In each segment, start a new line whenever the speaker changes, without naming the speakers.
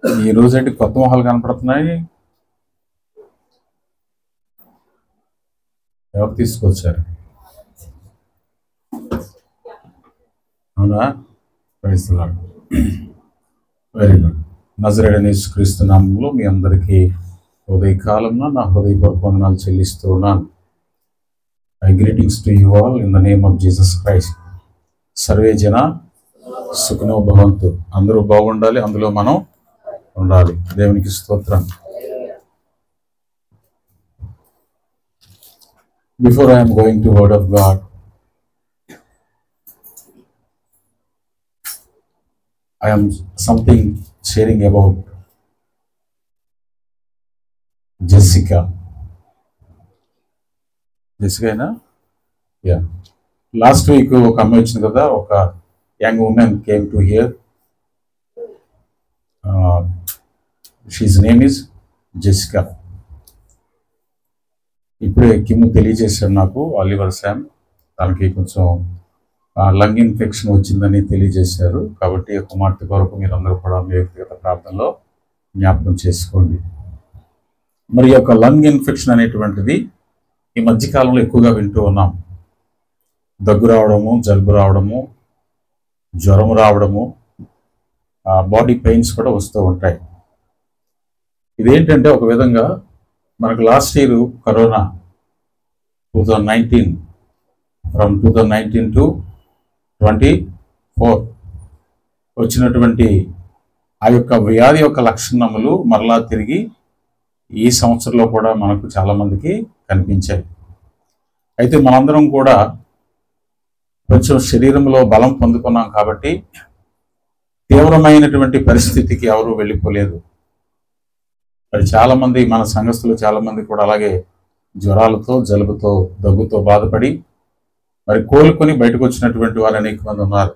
ఈ రోజు కొత్త మొహాలు కనపడుతున్నాయి. ఎవరు తీసుకొచ్చారు? అవునా? Praise the lord. Very good. నజరేయుడైన యేసుక్రీస్తు నామములో మీ అందరికీ ఉదయకాలంలో నా హృదయపూర్వక వందనాలు చెల్లిస్తూ ఉన్నాను. I greetings to you all in the name of Jesus Christ. Survey జన సుఖనో భవంతు. అందరూ బాగుండాలి, అందులో మనం ఉండాలి. దేవునికి స్తోత్రం. Before I am going to Word of God, I am something sharing about Jessica. Jessica, na? Yeah. Last week, ఒక అమ్మాయి వచ్చింది కదా, ఒక young women came to here. His name is Jessica. ఇప్పుడే కిమ్ తెలియజేశాడు నాకు, ఆలివర్ శామ్. తనకి కొంచెం లంగ్ ఇన్ఫెక్షన్ వచ్చిందని తెలియజేశారు. కాబట్టి కుమార్తె కొరకు మీరందరూ కూడా మీ వ్యక్తిగత ప్రార్థనలో జ్ఞాపకం చేసుకోండి. మరి యొక్క లంగ్ ఇన్ఫెక్షన్ అనేటువంటిది ఈ మధ్యకాలంలో ఎక్కువగా వింటూ ఉన్నాం. దగ్గు రావడము, జలుబు రావడము, జ్వరం రావడము, బాడీ పెయిన్స్ కూడా వస్తూ ఉంటాయి. ఇదేంటంటే ఒక విధంగా మనకు last year corona 2019, from 2019 to 24 వచ్చినటువంటి ఆ యొక్క వ్యాధి యొక్క లక్షణములు మరలా తిరిగి ఈ సంవత్సరంలో కూడా మనకు చాలామందికి కనిపించాయి. అయితే మనందరం కూడా కొంచెం శరీరంలో బలం పొందుకున్నాం కాబట్టి తీవ్రమైనటువంటి పరిస్థితికి ఎవరు వెళ్ళిపోలేదు. మరి చాలామంది మన సంఘస్థులు చాలామంది కూడా అలాగే జ్వరాలతో, జలుబుతో, దగ్గుతో బాధపడి మరి కోలుకొని బయటకు వచ్చినటువంటి వారు అనేక మంది ఉన్నారు.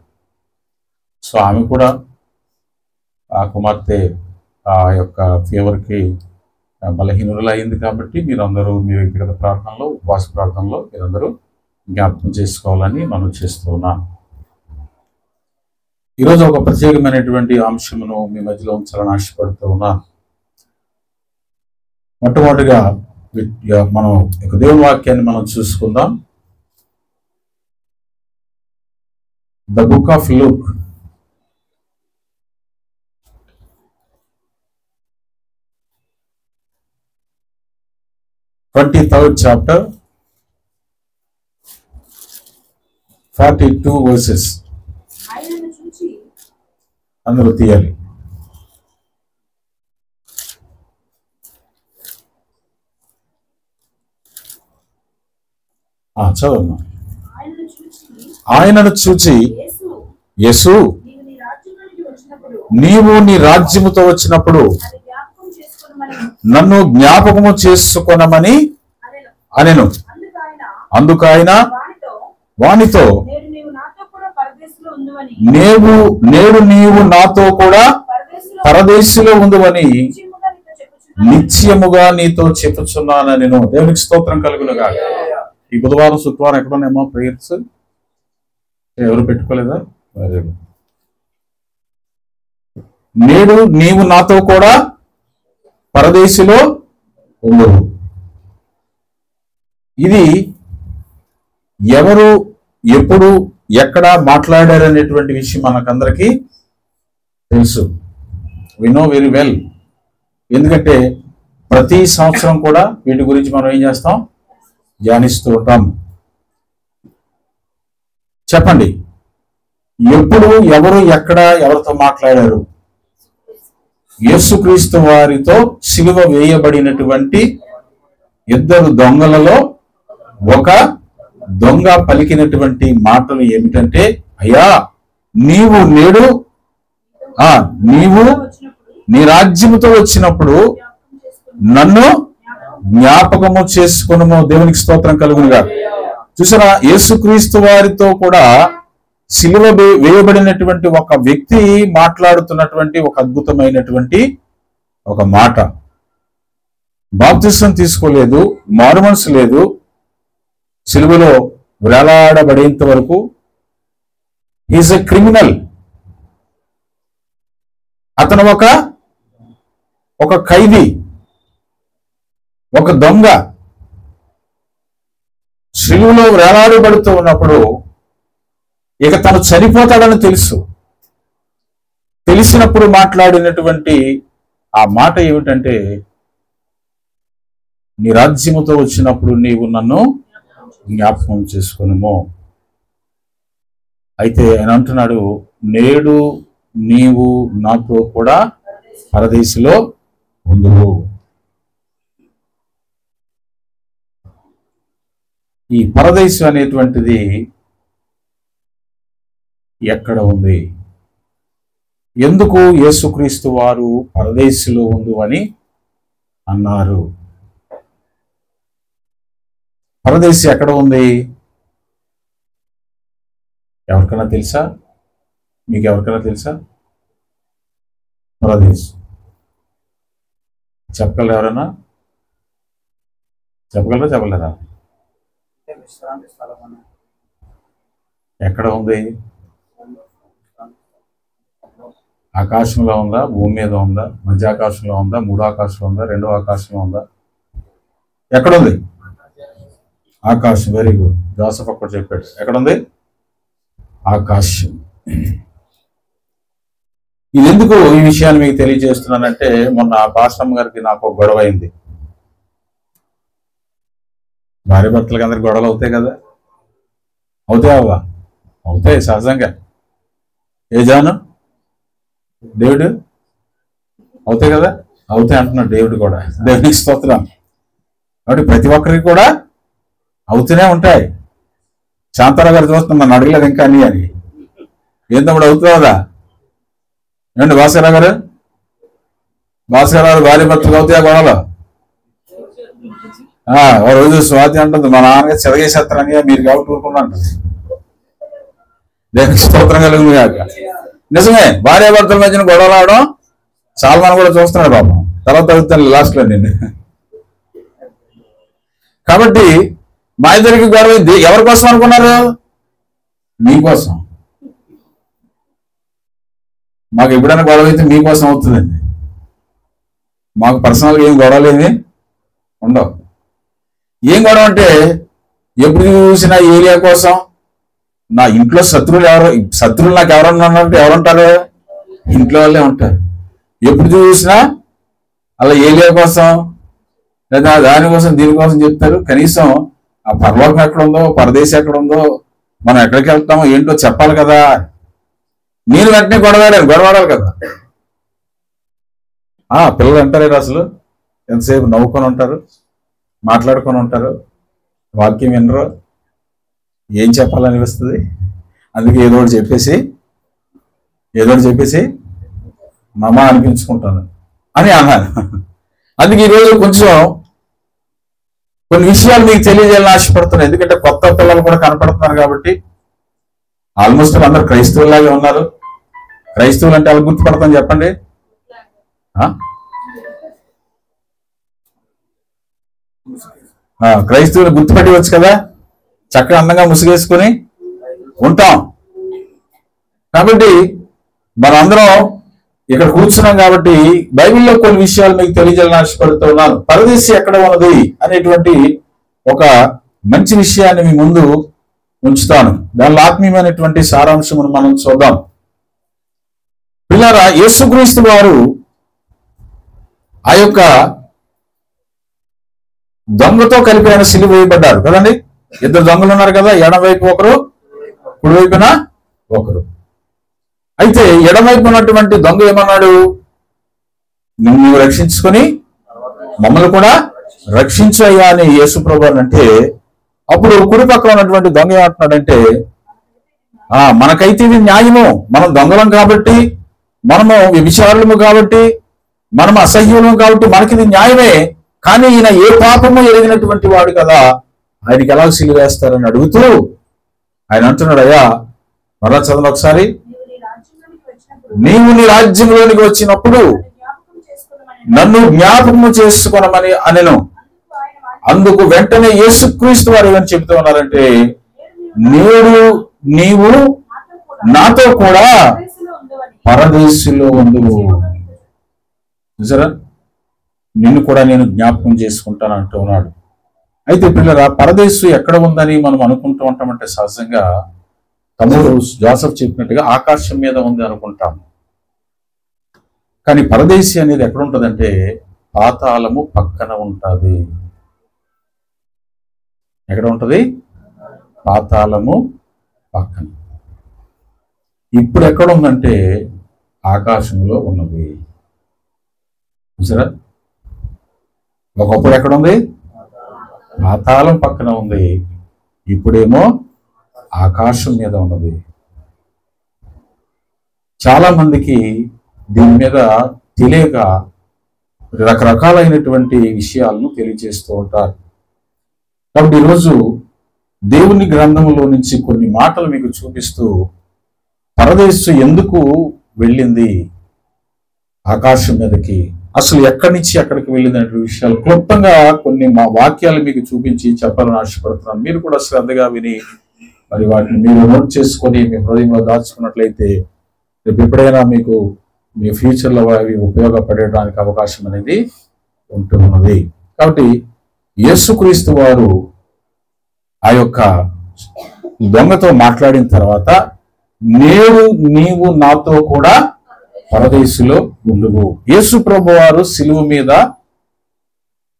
సో ఆమె కూడా, ఆ కుమార్తె ఆ యొక్క ఫీవర్కి బలహీనులు అయింది. కాబట్టి మీరందరూ మీ వ్యక్తిగత ప్రార్థనలో, ఉపవాస ప్రార్థనలో మీరందరూ జ్ఞాపకం చేసుకోవాలని మనం చేస్తూ ఉన్నాం. ఈరోజు ఒక ప్రత్యేకమైనటువంటి అంశమును మీ మధ్యలో ఉంచాలని ఆశపడుతూ ఉన్నాను. మొట్టమొదటిగా మనం ఒక దేవుని వాక్యాన్ని మనం చూసుకుందాం. The book of Luke, 23rd chapter, 42 verses. అందరూ తీయాలి. చదవమ్మా. ఆయనను చూచి యేసు, నీవు నీ రాజ్యముతో వచ్చినప్పుడు నన్ను జ్ఞాపకము చేసుకొనమని అనెను. అందుకు ఆయన వానితో, నేడు నీవు నాతో కూడా పరదేశిలో ఉందువని నిశ్చయముగా నీతో చెప్పుచున్నాను నేను. దేవునికి స్తోత్రం కలుగునుగా. ఈ బుధవారం, శుక్రవారం ఎక్కడనేమో ప్రేయర్స్ ఎవరు పెట్టుకోలేదా? నేడు నీవు నాతో కూడా పరదేశిలో ఉండవు. ఇది ఎవరు, ఎప్పుడు, ఎక్కడ మాట్లాడారు అనేటువంటి విషయం మనకందరికీ తెలుసు. We know very well. ఎందుకంటే ప్రతి సంవత్సరం కూడా వీటి గురించి మనం ఏం చేస్తాం? ధ్యానిస్తూ ఉంటాం. చెప్పండి, ఎప్పుడు, ఎవరు, ఎక్కడ, ఎవరితో మాట్లాడారు? యేసుక్రీస్తు వారితో సిలువ వేయబడినటువంటి ఇద్దరు దొంగలలో ఒక దొంగ పలికినటువంటి మాటలు ఏమిటంటే, అయ్యా నీవు నేడు నీవు నీ రాజ్యముతో వచ్చినప్పుడు నన్ను జ్ఞాపకము చేసుకొనుము. దేవునికి స్తోత్రం కలుగునుగా. చూసారా, యేసుక్రీస్తు వారితో కూడా సిలువ వేయబడినటువంటి ఒక వ్యక్తి మాట్లాడుతున్నటువంటి ఒక అద్భుతమైనటువంటి ఒక మాట. బాప్తిసం తీసుకోలేదు, మారుమనసు లేదు, సిలువలో వేలాడబడేంత వరకు ఈజ్ ఎ క్రిమినల్. అతను ఒక ఒక ఖైదీ, ఒక దొంగ శిలువలో వేలాడబడుతూ ఉన్నప్పుడు ఇక తను చనిపోతాడని తెలిసినప్పుడు మాట్లాడినటువంటి ఆ మాట ఏమిటంటే, నీ రాజ్యముతో వచ్చినప్పుడు నీవు నన్ను జ్ఞాపకం చేసుకొనుము. అయితే ఆయన అంటున్నాడు, నేడు నీవు నాతో కూడా పరదేశిలో ఉందువు. ఈ పరదేశం అనేటువంటిది ఎక్కడ ఉంది? ఎందుకు యేసుక్రీస్తు వారు పరదేశిలో ఉండు అని అన్నారు? పరదేశి ఎక్కడ ఉంది? ఎవరికైనా తెలుసా? మీకు ఎవరికైనా తెలుసా పరదేశి? చెప్పగలరా? ఎవరైనా చెప్పగలరా? ఎక్కడ ఉంది? ఆకాశంలో ఉందా? భూమి మీద ఉందా? మధ్య ఆకాశంలో ఉందా? మూడో ఆకాశంలో ఉందా? రెండో ఆకాశంలో ఉందా? ఎక్కడుంది? ఆకాశం. Very good. జోసఫ్ అక్కడ చెప్పాడు. ఎక్కడుంది? ఆకాశం. ఇది ఎందుకు ఈ విషయాన్ని మీకు తెలియజేస్తున్నానంటే, మొన్న పాస్టమ్ గారికి నాకు ఒక గొడవ అయింది. భార్య భర్తలకి అందరికి గొడవలు అవుతాయి కదా? అవుతాయా? అవుతాయి సహజంగా. ఏ జాను? దేవుడు అవుతాయి కదా? అవుతాయి అంటున్నాడు దేవుడు కూడా. దేవునికి స్తోత్రం. కాబట్టి ప్రతి ఒక్కరికి కూడా అవుతూనే ఉంటాయి. శాంతారావు గారు చూస్తున్నాం, నన్ను అడగలేదు ఇంకా అని ఏం తమ్ముడు అవుతుందా? ఏమండి భాస్కరరావు గారు? భాస్కరరావు భార్య భర్తలు అవుతాయా గొడవలు? ఒక రోజు స్వాతి అంటుంది, మా నాన్నగా చెరగేసేస్తారని మీరు కాబట్టి ఊరుకున్నాను. దేవునికి స్తోత్రం కలిగింది కాక. నిజమే, భార్య భర్తల మధ్యన గొడవలు ఆడడం చాలా మంది కూడా చూస్తున్నాడు పాపం. తర్వాత అడుగుతాను లాస్ట్ లో నేను. కాబట్టి మా ఇద్దరికి గొడవ ఎవరి కోసం అనుకున్నారు? మీకోసం. మాకు ఎప్పుడైనా గొడవ అయితే మీకోసం అవుతుందండి. మాకు పర్సనల్గా ఏం గొడవలు ఏమి ఉండవు. ఏం గొడవ అంటే, ఎప్పుడు చూసినా ఏరియా కోసం. నా ఇంట్లో శత్రువులు నాకు ఎవరన్నా ఉన్నారంటే ఎవరుంటారు? ఇంట్లో వాళ్ళే ఉంటారు. ఎప్పుడు చూసినా అలా ఏరియా కోసం లేదా దానికోసం దీనికోసం చెప్తారు. కనీసం ఆ పరలోకం ఎక్కడ ఉందో, పరదేశం ఎక్కడ ఉందో, మనం ఎక్కడికి వెళ్తామో ఏంటో చెప్పాలి కదా. నేను వెంటనే గొడవాడాలి కదా. పిల్లలు అంటారు అసలు ఎంతసేపు నవ్వుకొని ఉంటారు, మాట్లాడుకొని ఉంటారు, వాక్యం వినరు, ఏం చెప్పాలనిపిస్తుంది. అందుకే ఏదో ఒకటి చెప్పేసి మమా అనిపించుకుంటాను అని అన్నాను. అందుకే ఈరోజు కొంచెం కొన్ని విషయాలు మీకు తెలియజేయాలని ఆశపడుతున్నాను. ఎందుకంటే కొత్త పిల్లలు కూడా కనపడుతున్నారు కాబట్టి. ఆల్మోస్ట్ అందరూ క్రైస్తవులాగే ఉన్నారు. క్రైస్తవులు అంటే అలా గుర్తుపడతాను చెప్పండి. క్రైస్తవులు గుర్తుపట్టవచ్చు కదా, చక్కగా అందంగా ముసుగేసుకొని ఉంటాం. కాబట్టి మనందరం ఇక్కడ కూర్చున్నాం కాబట్టి బైబిల్లో కొన్ని విషయాలు మీకు తెలియజేయాలని ఆశపడుతున్నాను. పరదేశి ఎక్కడ ఉన్నది అనేటువంటి ఒక మంచి విషయాన్ని మీ ముందు ఉంచుతాను. దానిలో ఆత్మీయమైనటువంటి సారాంశమును మనం చూద్దాం. పిల్లరా, యేసుక్రీస్తు వారు ఆ యొక్క దొంగతో కలిపి ఆయన సిలువ వేయబడ్డారు కదండి. ఇద్దరు దొంగలు ఉన్నారు కదా, ఎడమవైపు ఒకరు, కుడివైపున ఒకరు. అయితే ఎడమవైపు ఉన్నటువంటి దొంగ ఏమన్నాడు? నువ్వు రక్షించుకొని మమ్మల్ని కూడా రక్షించు అయ్యా అని యేసు ప్రభువు అంటే, అప్పుడు కుడి పక్కన ఉన్నటువంటి దొంగ ఏమంటున్నాడంటే, మనకైతే ఇది న్యాయము, మనం దొంగలం కాబట్టి, మనము వ్యభిచారులము కాబట్టి, మనం అసహ్యులము కాబట్టి మనకి ఇది న్యాయమే. కానీ ఈయన ఏ పాపము ఎరిగినటువంటి వాడు కదా, ఆయనకి ఎలా సిలువ వేస్తారని అడుగుతూ ఆయన అంటున్నాడు, అయ్యా మరలా చదవండి ఒకసారి. నీవు నీ రాజ్యంలోనికి వచ్చినప్పుడు నన్ను జ్ఞాపకము చేసుకోనమని అనెను. అందుకు వెంటనే యేసుక్రీస్తు వారు ఏమని చెబుతూ ఉన్నారంటే, నీవు నాతో కూడా పరదేశిలో ఉండువు. చూసారా, నిన్ను కూడా నేను జ్ఞాపకం చేసుకుంటాను అంటూ ఉన్నాడు. అయితే పిల్లరా, పరదేశు ఎక్కడ ఉందని మనం అనుకుంటూ ఉంటామంటే సహజంగా తమ్ముడు జోసెఫ్ చెప్పినట్టుగా ఆకాశం మీద ఉంది అనుకుంటాం. కానీ పరదేశి అనేది ఎక్కడ ఉంటుందంటే పాతాళము పక్కన ఉంటుంది. ఎక్కడ ఉంటది? పాతాళము పక్కన. ఇప్పుడు ఎక్కడ ఉందంటే ఆకాశంలో ఉన్నది. చూసారా? ఒకప్పుడు ఎక్కడ ఉంది? పాతాళం పక్కన ఉంది. ఇప్పుడేమో ఆకాశం మీద ఉన్నది. చాలా మందికి దీని మీద తెలియక రకరకాలైనటువంటి విషయాలను తెలియజేస్తూ ఉంటారు. కాబట్టి ఈరోజు దేవుని గ్రంథంలో నుంచి కొన్ని మాటలు మీకు చూపిస్తూ పరదేశు ఎందుకు వెళ్ళింది ఆకాశం మీదకి, అసలు ఎక్కడి నుంచి ఎక్కడికి వెళ్ళింది అనే విషయాలు క్లుప్తంగా కొన్ని వాక్యాలు మీకు చూపించి చెప్పాలని ఆశపడుతున్నాను. మీరు కూడా శ్రద్ధగా విని మరి వాటిని మీరు నోట్ చేసుకొని మీ హృదయంలో దాచుకున్నట్లయితే రేపు ఎప్పుడైనా మీకు మీ ఫ్యూచర్లో అవి ఉపయోగపడడానికి అవకాశం అనేది ఉంటున్నది. కాబట్టి యేసుక్రీస్తు వారు ఆ యొక్క దొంగతో మాట్లాడిన తర్వాత, నేడు నీవు నాతో కూడా పరదేశులో ఉండువు. యేసు ప్రభు వారు సిలువ మీద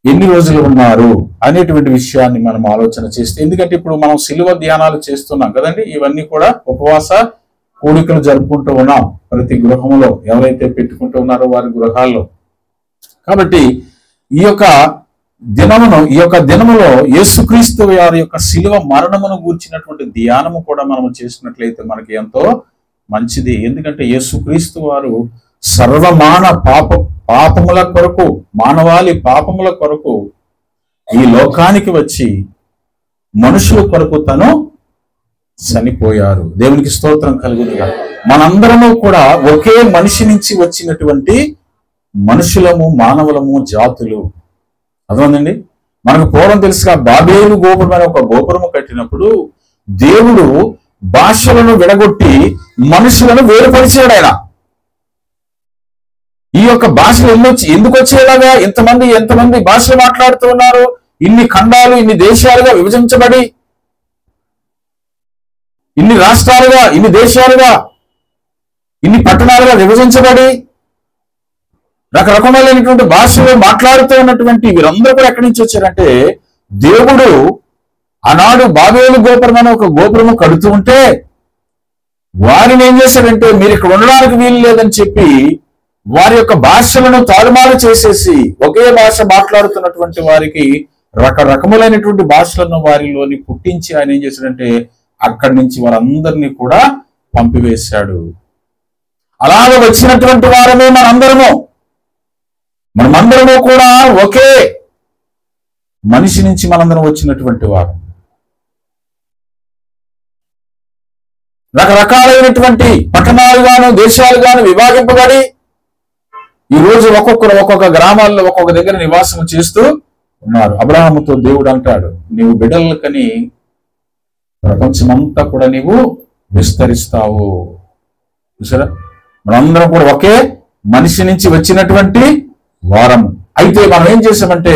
ఎన్ని రోజులు ఉన్నారు అనేటువంటి విషయాన్ని మనం ఆలోచన చేస్తే, ఎందుకంటే ఇప్పుడు మనం సిలువ ధ్యానాలు చేస్తున్నాం కదండి, ఇవన్నీ కూడా ఉపవాస కూడికలు జరుపుకుంటూ ఉన్నాం ప్రతి గృహంలో, ఎవరైతే పెట్టుకుంటూ ఉన్నారో వారి గృహాల్లో. కాబట్టి ఈ యొక్క దినములో యేసుక్రీస్తు వారి యొక్క సిలువ మరణమును గూర్చినటువంటి ధ్యానము కూడా మనము చేసినట్లయితే మనకి ఎంతో మంచిది. ఎందుకంటే యేసుక్రీస్తు వారు సర్వమాన పాపముల కొరకు, మానవాళి పాపముల కొరకు ఈ లోకానికి వచ్చి మనుషుల కొరకు తను చనిపోయారు. దేవునికి స్తోత్రం కలుగునుగా. మనందరము కూడా ఒకే మనిషి నుంచి వచ్చినటువంటి మనుషులము, మానవులము, జాతులు. అర్థమైందండి? మనకు పూర్వం తెలుసుగా బాబేలు గోపురం అనే ఒక గోపురము కట్టినప్పుడు దేవుడు భాషలను విడగొట్టి మనుషులను వేరుపరిచాడు. ఆయన ఈ యొక్క భాషలు ఎందుకు వచ్చేలాగా ఎంతమంది భాషలు మాట్లాడుతూ ఉన్నారు? ఇన్ని ఖండాలు, ఇన్ని దేశాలుగా విభజించబడి, ఇన్ని రాష్ట్రాలుగా, ఇన్ని దేశాలుగా, ఇన్ని పట్టణాలుగా విభజించబడి రకరకమైనటువంటి భాషలు మాట్లాడుతూ ఉన్నటువంటి వీరందరూ కూడా ఎక్కడి నుంచి వచ్చారంటే, దేవుడు ఆనాడు బాబేలు గోపురం అనే ఒక గోపురము కడుతూ ఉంటే వారిని ఏం చేశాడంటే, మీరు ఇక్కడ ఉండడానికి వీలు లేదని చెప్పి వారి యొక్క భాషలను తారుమారు చేసేసి ఒకే భాష మాట్లాడుతున్నటువంటి వారికి రకరకములైనటువంటి భాషలను వారిలోని పుట్టించి ఆయన ఏం చేశాడంటే అక్కడి నుంచి వారందరినీ కూడా పంపివేశాడు. అలాగ వచ్చినటువంటి వారమే మనమందరము కూడా ఒకే మనిషి నుంచి మనందరం వచ్చినటువంటి వారు. రకరకాలైనటువంటి పట్టణాలుగాను, దేశాలుగాను విభాగింపబడి ఈ రోజు ఒక్కొక్క గ్రామాల్లో ఒక్కొక్క దగ్గర నివాసం చేస్తూ ఉన్నారు. అబ్రహాముతో దేవుడు అంటాడు, నీవు బిడ్డలకని ప్రపంచమంతా కూడా నీవు విస్తరిస్తావు. చూసారా? మనందరం కూడా ఒకే మనిషి నుంచి వచ్చినటువంటి వారము. అయితే మనం ఏం చేసామంటే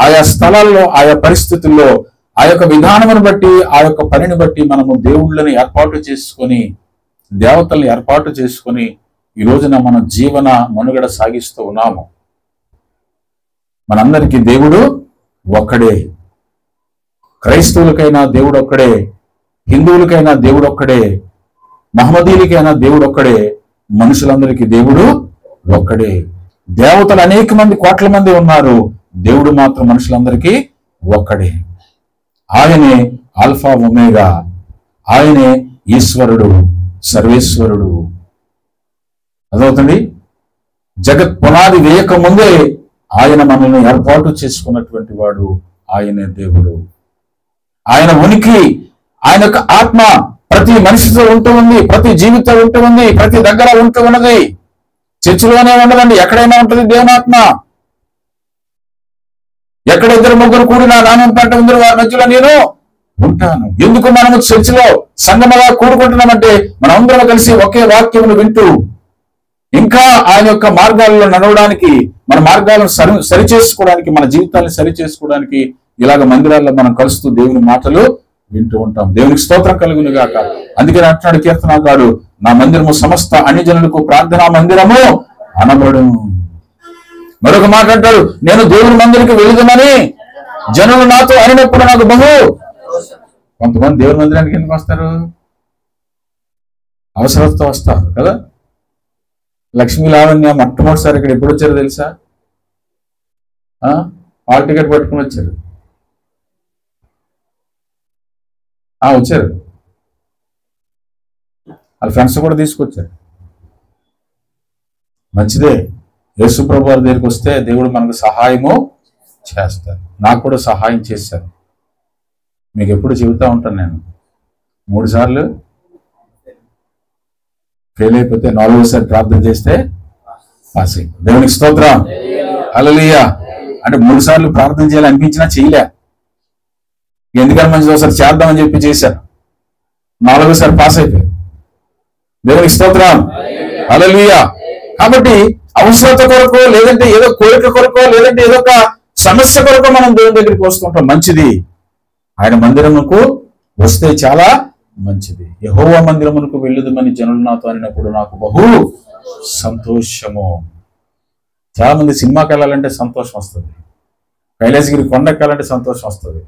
ఆయా స్థలాల్లో, ఆయా పరిస్థితుల్లో, ఆ యొక్క విధానమును బట్టి, ఆ యొక్క పనిని బట్టి మనము దేవుళ్ళని ఏర్పాటు చేసుకొని, దేవతల్ని ఏర్పాటు చేసుకొని ఈ రోజున మన జీవన మనుగడ సాగిస్తూ ఉన్నాము. మనందరికీ దేవుడు ఒక్కడే. క్రైస్తవులకైనా దేవుడు ఒక్కడే, హిందువులకైనా దేవుడు ఒక్కడే, మహమ్మదీలకైనా దేవుడు ఒక్కడే, మనుషులందరికీ దేవుడు ఒక్కడే. దేవతలు అనేక మంది, కోట్ల మంది ఉన్నారు, దేవుడు మాత్రం మనుషులందరికీ ఒక్కడే. ఆయనే ఆల్ఫా ఒమేగా, ఆయనే ఈశ్వరుడు, సర్వేశ్వరుడు. అదవుతుంది. జగత్ పునాది వేయక ముందే ఆయన మనల్ని ఏర్పాటు చేసుకున్నటువంటి వాడు, ఆయనే దేవుడు. ఆయన ఉనికి, ఆయన యొక్క ఆత్మ ప్రతి మనిషితో ఉంటూ ఉంది, ప్రతి జీవితం ఉంటూ ఉంది, ప్రతి దగ్గర ఉంటూ ఉన్నది. చర్చిలోనే ఉండదండి, ఎక్కడైనా ఉంటుంది దేవుని ఆత్మ. ఎక్కడ 2-3 కూడి నా నామం పేట ఉందరో వారి మధ్యలో నేను ఉంటాను. ఎందుకు మనము చర్చిలో సంఘముగా కూడుకుంటున్నామంటే మనందరం కలిసి ఒకే వాక్యమును వింటూ ఇంకా ఆయన యొక్క మార్గాల్లో నడవడానికి, మన మార్గాలను సరి చేసుకోవడానికి, మన జీవితాన్ని సరి చేసుకోవడానికి ఇలాగ మందిరాల్లో మనం కలుస్తూ దేవుని మాటలు వింటూ ఉంటాం. దేవునికి స్తోత్రం కలుగును గాక. అందుకని అంటున్నాడు కీర్తనకారుడు, నా మందిరము సమస్త అన్యజనులకు ప్రార్థనా మందిరము అనబడు. మరొక మాట అంటాడు, నేను దేవుని మందిరికి వెళుదునని జనులు నాతో అనినప్పుడు నాకు బహు. కొంతమంది దేవుని మందిరానికి ఎందుకు వస్తారు? అవసరంతో వస్తారు కదా. లక్ష్మీ లావణ్య మొట్టమొదటిసారి ఇక్కడ ఎప్పుడు వచ్చారో తెలుసా? హాల్ టికెట్ పట్టుకుని వచ్చారు. వచ్చారు, వాళ్ళ ఫ్రెండ్స్ కూడా తీసుకొచ్చారు. మంచిదే, యేసు ప్రభు వారి దగ్గరికి వస్తే దేవుడు మనకు సహాయము చేస్తారు. నాకు కూడా సహాయం చేశారు. మీకు ఎప్పుడు చెబుతూ ఉంటాను నేను, 3 సార్లు ఫెయిల్ అయిపోతే 4వసారి ప్రార్థన చేస్తే పాస్ అయిపోయి. దేవునికి స్తోత్రం, హల్లెలూయా. అంటే 3 సార్లు ప్రార్థన చేయాలి అనిపించినా చేయలే. ఎందుకని మంచిది ఒకసారి చేద్దామని చెప్పి చేశారు, 4వసారి పాస్ అయిపోయారు. దేవునికి స్తోత్రం, హల్లెలూయా. కాబట్టి అవసరత కొరకు, లేదంటే ఏదో కోరిక కొరకు, లేదంటే ఏదో ఒక సమస్య కొరకు మనం దేవుని దగ్గరికి వస్తుంటాం. మంచిది, ఆయన మందిరముకు వస్తే చాలా మంచిది. యెహోవా మందిరమునకు వెళ్ళుదుమని జనులు నాతో అనినప్పుడు నాకు బహు సంతోషము. చాలా మంది సినిమాకి వెళ్ళాలంటే సంతోషం వస్తుంది, కైలాసగిరి కొండ ఎక్కాలంటే సంతోషం వస్తుంది,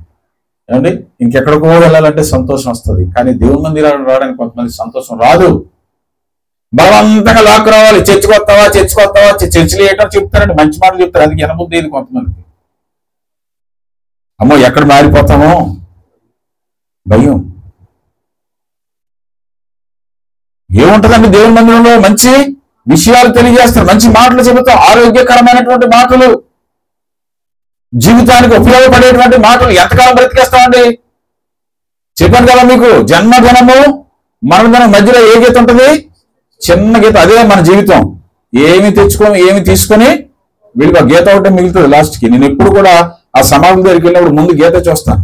ఏమండి ఇంకెక్కడికో వెళ్ళాలంటే సంతోషం వస్తుంది. కానీ దేవుని మందిరాలు రావడానికి కొంతమంది సంతోషం రాదు. బలవంతంగా లాక్కు రావాలి. చర్చికొస్తావా, చర్చిలు ఏటో చెప్తారండి, మంచి మాటలు చెప్తారు. అది వినబుద్ధి ఇది కొంతమందికి. అమ్మో ఎక్కడ మారిపోతామో భయం. ఏముంటదండి దేవుని మందిరంలో? మంచి విషయాలు తెలియజేస్తారు, మంచి మాటలు చెబుతాం, ఆరోగ్యకరమైనటువంటి మాటలు, జీవితానికి ఉపయోగపడేటువంటి మాటలు. ఎంతకాలం బ్రతికేస్తామండి? చెప్పాను కదా మీకు, జన్మదినము మరణదినం మధ్యలో ఏ గీత ఉంటుంది? చిన్న గీత. అదే మన జీవితం. ఏమి తెచ్చుకొని ఏమి తీసుకొని వీళ్ళకి ఆ గీత ఒకటే మిగులుతుంది లాస్ట్కి. నేను ఎప్పుడు కూడా ఆ సమాధుల దగ్గరికి వెళ్ళినప్పుడు ముందు గీత చూస్తాను.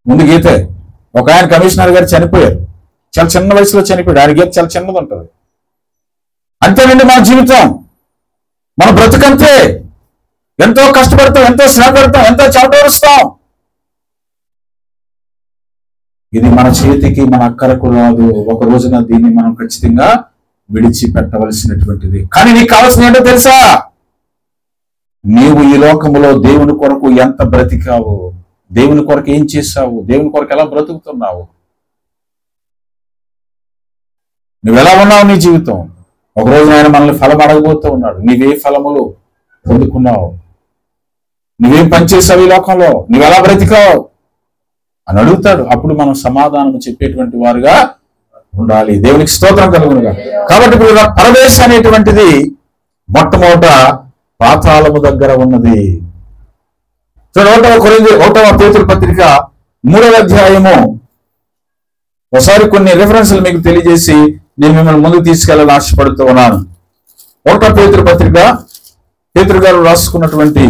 ముందు గీతే. ఒక ఆయన కమిషనర్ గారు చనిపోయారు, చాలా చిన్న వయసులో చనిపోయాడు. ఆయన గీత చాలా చిన్నది ఉంటుంది. అంతేనండి మన జీవితం, మన బ్రతుకంతే. ఎంతో కష్టపడతాం, ఎంతో శ్రమ పెడతాం, ఎంతో చెమటోరుస్తాం. ఇది మన చేతికి, మన అక్కరకు రాదు. ఒక రోజున దీన్ని మనం ఖచ్చితంగా విడిచిపెట్టవలసినటువంటిది. కానీ నీకు కావాల్సిన ఏంటో తెలుసా? నీవు ఈ లోకములో దేవుని కొరకు ఎంత బ్రతికావు, దేవుని కొరకు ఏం చేశావు, దేవుని కొరకు ఎలా బ్రతుకుతున్నావు, నువ్వెలా ఉన్నావు నీ జీవితం. ఒక రోజు ఆయన మనల్ని ఫలం అడగబోతూ ఉన్నాడు. నీవే ఫలములు పొందుకున్నావు, నువ్వేం పనిచేసావు ఈ లోకంలో, నువ్వెలా బ్రతికావు అని అడుగుతాడు. అప్పుడు మనం సమాధానం చెప్పేటువంటి వారుగా ఉండాలి. దేవునికి స్తోత్రం కలుగునుగా. కాబట్టి ఇప్పుడు పరదేశ అనేటువంటిది మొట్టమొదట పాతాళము దగ్గర ఉన్నది. 1వ పేతురు పత్రిక 3వ అధ్యాయము. ఒకసారి కొన్ని రిఫరెన్స్లు మీకు తెలియజేసి నేను మిమ్మల్ని ముందుకు తీసుకెళ్ళాలని ఆశపడుతూ ఉన్నాను. 1వ పేతురు పత్రిక, పేతురు గారు రాసుకున్నటువంటి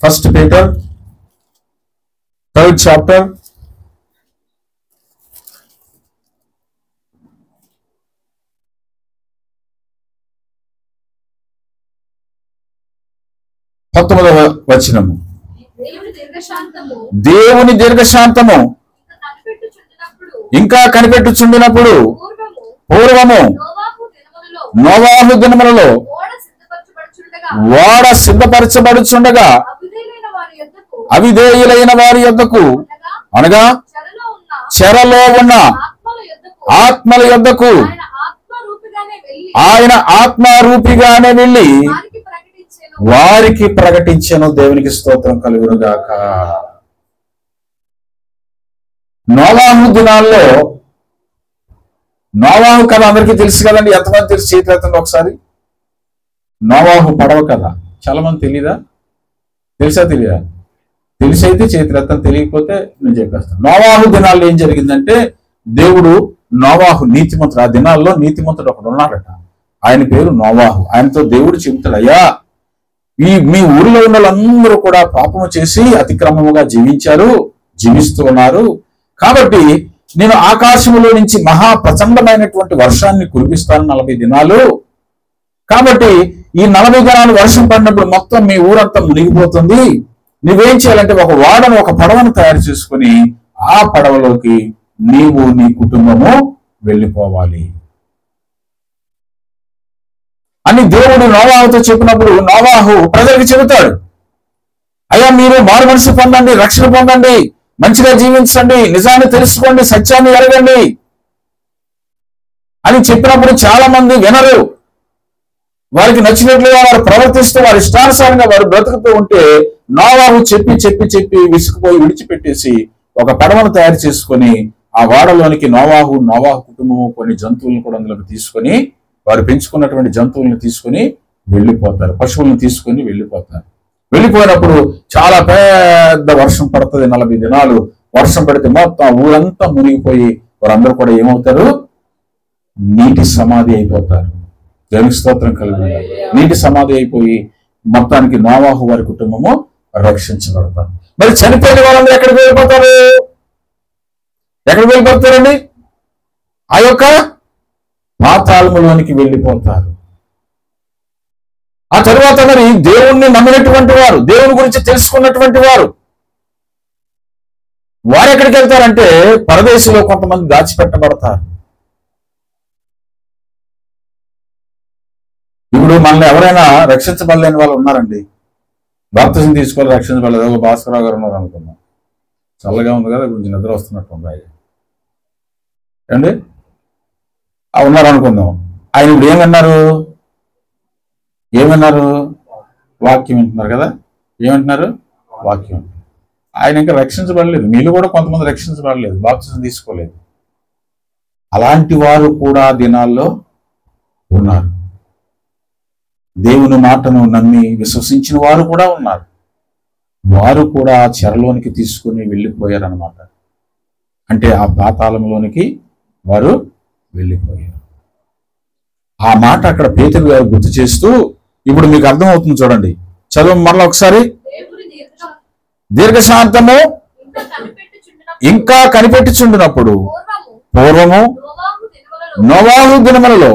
1 Peter 3rd chapter, వచనము. దేవుని దీర్ఘశాంతము ఇంకా కనిపెట్టుచుండినప్పుడు పూర్వము నోవాహు దినములలో ఓడ సిద్ధపరచబడుచుండగా అవిధేయులైన వారి యొద్దకు, అనగా చెరలో ఉన్న ఆత్మల యొద్దకు ఆయన ఆత్మరూపిగానే వెళ్ళి వారికి ప్రకటించెను. దేవునికి స్తోత్రం కలుగునుగాక. నోవాహు దినాల్లో, నోవాహు కథ అందరికీ తెలుసు కదండి. ఎంతమంది తెలిసి చేతులెత్తండి ఒకసారి. నోవాహు పడవ కథ చాలా మంది తెలీదా? తెలుసా తెలియదా? తెలిసైతే చేతులెత్తని, తెలియకపోతే నేను చెప్పేస్తాను. నోవాహు దినాల్లో ఏం జరిగిందంటే, దేవుడు నోవాహు నీతిమంతుడు. ఆ దినాల్లో నీతిమంతుడు ఒకడు ఉన్నాడట, ఆయన పేరు నోవాహు. ఆయనతో దేవుడు చెబుతాడు, అయ్యా మీ ఊరిలో ఉన్న వాళ్ళందరూ కూడా పాపము చేసి అతిక్రమముగా జీవిస్తూ ఉన్నారు. కాబట్టి నేను ఆకాశములో నుంచి మహా ప్రచండమైనటువంటి వర్షాన్ని కురిపిస్తాను 40 దినాలు. కాబట్టి ఈ 40 దినాలు వర్షం పడినప్పుడు మొత్తం మీ ఊరంతా మునిగిపోతుంది. నువ్వేం చేయాలంటే ఒక ఓడను, ఒక పడవను తయారు చేసుకుని ఆ పడవలోకి నీవు నీ కుటుంబము వెళ్ళిపోవాలి అని దేవుడు నోవాహుతో చెప్పినప్పుడు నోవాహు ప్రజలకు చెబుతాడు, అయ్యా మీరు మారు మనసు పొందండి, రక్షణ పొందండి, మంచిగా జీవించండి, నిజాన్ని తెలుసుకోండి, సత్యాన్ని ఎరగండి అని చెప్పినప్పుడు చాలా మంది వినరు. వారికి నచ్చినట్లుగా వారు ప్రవర్తిస్తూ వారి ఇష్టానుసారంగా వారు బ్రతుకుతూ ఉంటే నోవాహు చెప్పి చెప్పి చెప్పి విసుకుపోయి విడిచిపెట్టేసి ఒక పడవను తయారు చేసుకొని ఆ వాడలోనికి నోవాహు కుటుంబము కొన్ని జంతువులను కూడా అందులోకి తీసుకొని వారు పెంచుకున్నటువంటి జంతువులను తీసుకొని వెళ్ళిపోతారు, పశువులను తీసుకొని వెళ్ళిపోతారు. వెళ్ళిపోయినప్పుడు చాలా పెద్ద వర్షం పడుతుంది. 40 దినాలు వర్షం పడితే మొత్తం ఊరంతా మునిగిపోయి వారందరూ కూడా ఏమవుతారు? నీటి సమాధి అయిపోతారు. దేవునికి స్తోత్రం కలుగుతుంది. నీటి సమాధి అయిపోయి మొత్తానికి నోవాహు వారి కుటుంబము రక్షించబడతారు. మరి చనిపోయిన వాళ్ళందరూ ఎక్కడికి వెళ్ళిపోతారు? ఎక్కడికి వెళ్ళిపోతారండి? ఆ యొక్క పాతాళములోనికి వెళ్ళిపోతారు. ఆ తరువాత మరి దేవుణ్ణి నమ్మినటువంటి వారు, దేవుని గురించి తెలుసుకున్నటువంటి వారు ఎక్కడికి వెళ్తారంటే పరదేశంలో కొంతమంది దాచిపెట్టబడతారు. ఇప్పుడు మనల్ని ఎవరైనా రక్షించబడలేని వాళ్ళు ఉన్నారండి. బాప్తిజం తీసుకోవాలి, రక్షించబడలేదు. భాస్కరరావు గారు ఉన్నారు అనుకున్నాం, చల్లగా ఉంది కదా, కొంచెం నిద్ర వస్తున్నట్టు ఉంది అండి. ఉన్నారు అనుకుందాం. ఆయన ఇప్పుడు ఏమన్నారు? వాక్యం వింటున్నారు కదా. ఏమంటున్నారు? వాక్యం. ఆయన ఇంకా రక్షించబడలేదు. మీలో కూడా కొంతమంది రక్షించబడలేదు, బాప్తిజం తీసుకోలేదు. అలాంటి వారు కూడా దినాల్లో ఉన్నారు. దేవుని మాటను నమ్మి విశ్వసించిన వారు కూడా ఉన్నారు. వారు కూడా చెరలోనికి తీసుకుని వెళ్ళిపోయారనమాట. అంటే ఆ పాతాళంలోనికి వారు వెళ్ళిపోయారు. ఆ మాట అక్కడ పేతురు గారు గుర్తు చేస్తూ ఇప్పుడు మీకు అర్థమవుతుంది. చూడండి, చదువు మరలా ఒకసారి. దీర్ఘశాంతము ఇంకా కనిపెట్టుచుండినప్పుడు పూర్వము నోవాహు దినములలో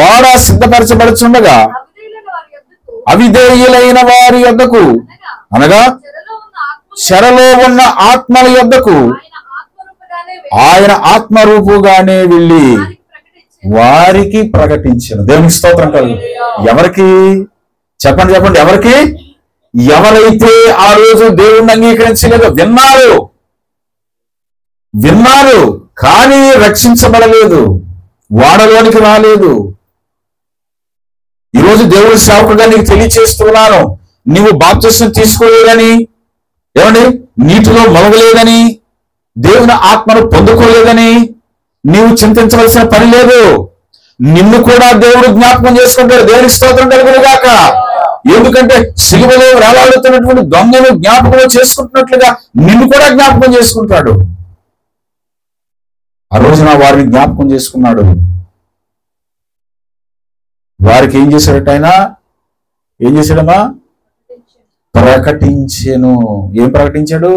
ఓడ సిద్ధపరచబడుచుండగా అవిధేయులైన వారి యొద్దకు, అనగా చెరలో ఉన్న ఆత్మల యొద్దకు ఆయన ఆత్మరూపుగానే వెళ్ళి వారికి ప్రకటించను. దేవునికి స్తోత్రం కలుగు. ఎవరికి? చెప్పండి, ఎవరికి? ఎవరైతే ఆ రోజు దేవుణ్ణి అంగీకరించలేదో, విన్నారు కానీ రక్షించబడలేదు, వాడలోనికి రాలేదు. ఈరోజు దేవుడి సేవకుగా నీకు తెలియచేస్తున్నాను, నీవు బాప్తిసం తీసుకోలేదని, ఏమండి నీటిలో మొలగలేదని, దేవుని ఆత్మను పొందుకోలేదని నీవు చింతించవలసిన పని లేదు. నిన్ను కూడా దేవుడు జ్ఞాపకం చేసుకుంటాడు. దేవునికి స్తోత్రం కలుగునుగాక. ఎందుకంటే సిలువలో వేలాడుతున్నటువంటి దొంగను జ్ఞాపకం చేసుకుంటున్నట్లుగా నిన్ను కూడా జ్ఞాపకం చేసుకుంటాడు. ఆ రోజున వారిని జ్ఞాపకం చేసుకున్నాడు. వారికి ఏం చేశాడట? ఆయన ఏం చేశాడమ్మా? ప్రకటించెను. ఏం ప్రకటించాడు?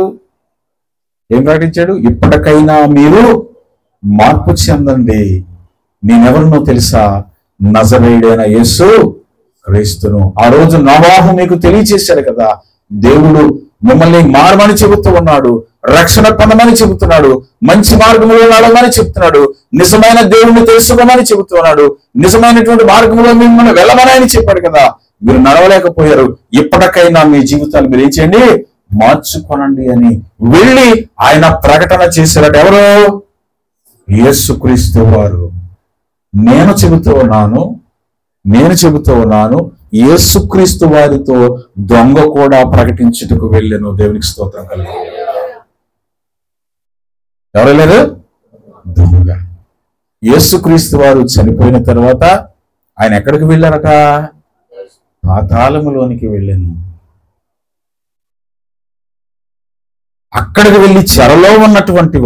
ఇప్పటికైనా మీరు మార్పు చెందండి, నేనెవరినో తెలుసా? నజరేయుడైన యేసు క్రీస్తును. ఆ రోజు నోవాహు మీకు తెలియచేశాడు కదా, దేవుడు మిమ్మల్ని మారమని చెబుతూ ఉన్నాడు, రక్షణ పొందమని చెబుతున్నాడు, మంచి మార్గంలో నడవమని చెబుతున్నాడు, నిజమైన దేవుణ్ణి తెలుసుకోమని చెబుతున్నాడు, నిజమైనటువంటి మార్గంలో మిమ్మల్ని వెళ్ళమని చెప్పాడు కదా. మీరు నడవలేకపోయారు, ఇప్పటికైనా మీ జీవితాలు మీరు ఏం చేయండి? మార్చుకోనండి అని వెళ్ళి ఆయన ప్రకటన చేశారట. ఎవరు? యేసుక్రీస్తు వారు. నేను చెబుతూ ఉన్నాను, యేసుక్రీస్తు వారితో దొంగ కూడా ప్రకటించుటకు వెళ్ళాను. దేవునికి స్తోత్రం కలుగు. ఎవరు లేరు? దొంగ. యేసుక్రీస్తు వారు చనిపోయిన తర్వాత ఆయన ఎక్కడికి వెళ్ళారట? పాతాళములోనికి వెళ్ళాను. అక్కడికి వెళ్ళి చెరలో ఉన్నటువంటి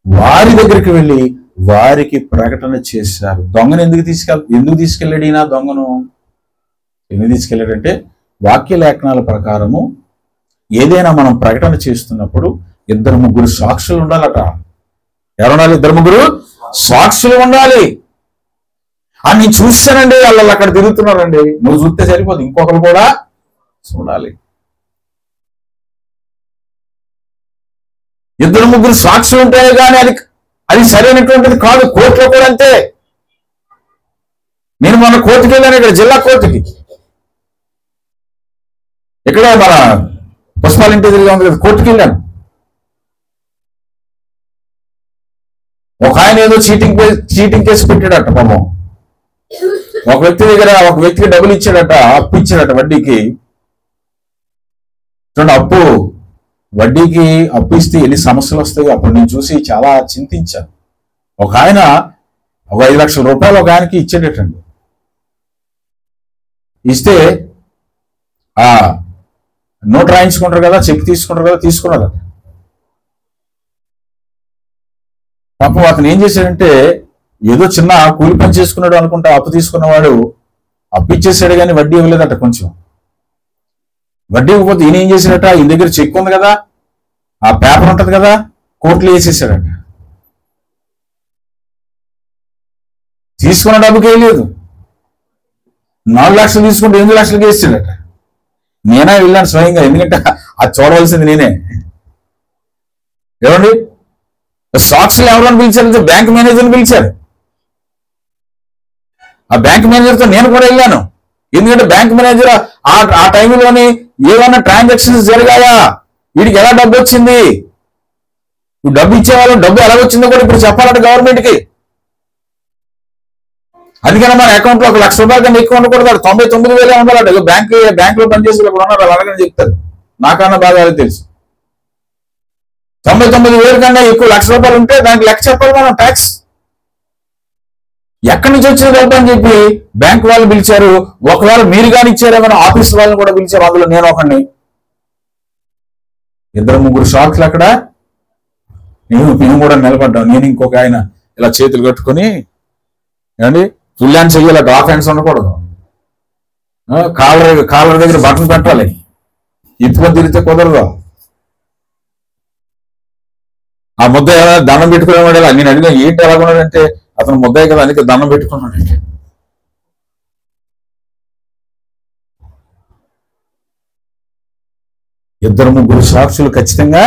వారి దగ్గరికి వెళ్ళి వారికి ప్రకటన చేశారు. దొంగను ఎందుకు తీసుకెళ్ళాడు ఈయన? దొంగను ఎందుకు తీసుకెళ్ళాడంటే వాక్య లేఖనాల ప్రకారము ఏదైనా మనం ప్రకటన చేస్తున్నప్పుడు ఇద్దరు ముగ్గురు సాక్షులు ఉండాలట. ఎవరు ఉండాలి? ఇద్దరు ముగ్గురు సాక్షులు ఉండాలి. నేను చూశానండి, వాళ్ళు అక్కడ తిరుగుతున్నారండి. నువ్వు చూస్తే సరిపోదు, ఇంకొకరు కూడా చూడాలి. ఇద్దరు ముగ్గురు సాక్షులు ఉంటాయి కానీ అది సరైనటువంటిది కాదు. కోర్టులో కూడా అంతే. నేను మొన్న కోర్టుకి వెళ్ళాను, ఇక్కడ జిల్లా కోర్టుకి. ఇక్కడ మన పుష్పాల ఇంటి ఎదురుగా ఉంది కదా, కోర్టుకి వెళ్ళాను. ఒక ఆయన ఏదో చీటింగ్ కేసు పెట్టాడట పాపం. ఒక వ్యక్తికి డబ్బులు ఇచ్చాడట, అప్పు ఇచ్చాడట వడ్డీకి. చూడండి, వడ్డీకి అప్పు ఇస్తే ఎన్ని సమస్యలు వస్తాయి. అప్పుడు నేను చూసి చాలా చింతించాను. ఒక ఆయన ఒక 5 లక్షల రూపాయలు ఒక ఆయనకి ఇచ్చేటట్టండి. ఇస్తే నోట్ రాయించుకుంటారు కదా, చెక్ తీసుకుంటారు కదా, తీసుకున్నారు. పాపం అతను ఏం చేశాడంటే, ఏదో చిన్న కూలి పని చేసుకున్నాడు అనుకుంటా. అప్పు తీసుకున్నవాడు అప్పు ఇచ్చేసాడు కానీ వడ్డీ ఇవ్వలేదట. కొంచెం వడ్డీ ఇవ్వకపోతే ఈయన ఏం చేశాడట, ఈయన దగ్గర చెక్ ఉంది కదా, ఆ పేపర్ ఉంటది కదా, కోర్టులో వేసేసాడట. తీసుకున్న డబ్బుకి వేయలేదు. 4 లక్షలు తీసుకుంటే 8 లక్షలకి వేసాడట. నేనే వెళ్ళాను స్వయంగా, ఎందుకంటే అది చూడవలసింది నేనే. ఏమండి, సాక్షులు ఎవరైనా పిలిచారు? బ్యాంక్ మేనేజర్ని పిలిచారు. ఆ బ్యాంక్ మేనేజర్తో నేను కూడా వెళ్ళాను. ఎందుకంటే బ్యాంక్ మేనేజర్ ఆ టైంలోని ఏమైనా ట్రాన్సాక్షన్స్ జరిగాయా, వీడికి ఎలా డబ్బు వచ్చింది, డబ్బు ఇచ్చేవాళ్ళు డబ్బు ఎలా వచ్చిందో కూడా ఇప్పుడు చెప్పాలంటే గవర్నమెంట్కి. అందుకని మన అకౌంట్ లో 1 లక్ష రూపాయలు కన్నా ఎక్కువ ఉండకూడదు. 99,000 ఉండాలంటే బ్యాంకులో పనిచేసి ఇప్పుడు ఉన్నారు, వాళ్ళు అలాగని చెప్తారు. నాకన్నా బాగా తెలుసు. 99,000 కన్నా ఎక్కువ 1 లక్ష రూపాయలు ఉంటే దానికి లెక్క చెప్పాలి మనం, ట్యాక్స్. ఎక్కడి నుంచి వచ్చిన డబ్బు అని చెప్పి బ్యాంక్ వాళ్ళు పిలిచారు. ఒకవేళ మీరు కానీ ఇచ్చారేమైనా ఆఫీస్ వాళ్ళని కూడా పిలిచారు. అందులో నేను ఒకడిని. 2-3 షాక్లు అక్కడ. నేను కూడా నిలబడ్డాను. నేను ఇంకొక ఆయన ఇలా చేతులు కట్టుకొని, ఏమండి, ఫుల్ హ్యాండ్స్ చెయ్యాలి, హాఫ్ హ్యాండ్స్ ఉండకూడదు. కాలర్ దగ్గర బటన్ పెట్టాలి. ఇప్పుకొని తిరిగితే కుదరదు. ఆ ముద్ద దండం పెట్టుకునేవాడు. నేను అడిగిన ఏంటి ఎలాగున్నాడంటే, అతను ముద్దాయి కదా అందుకే దండం పెట్టుకున్నాడంటే. 2-3 సాక్షులు ఖచ్చితంగా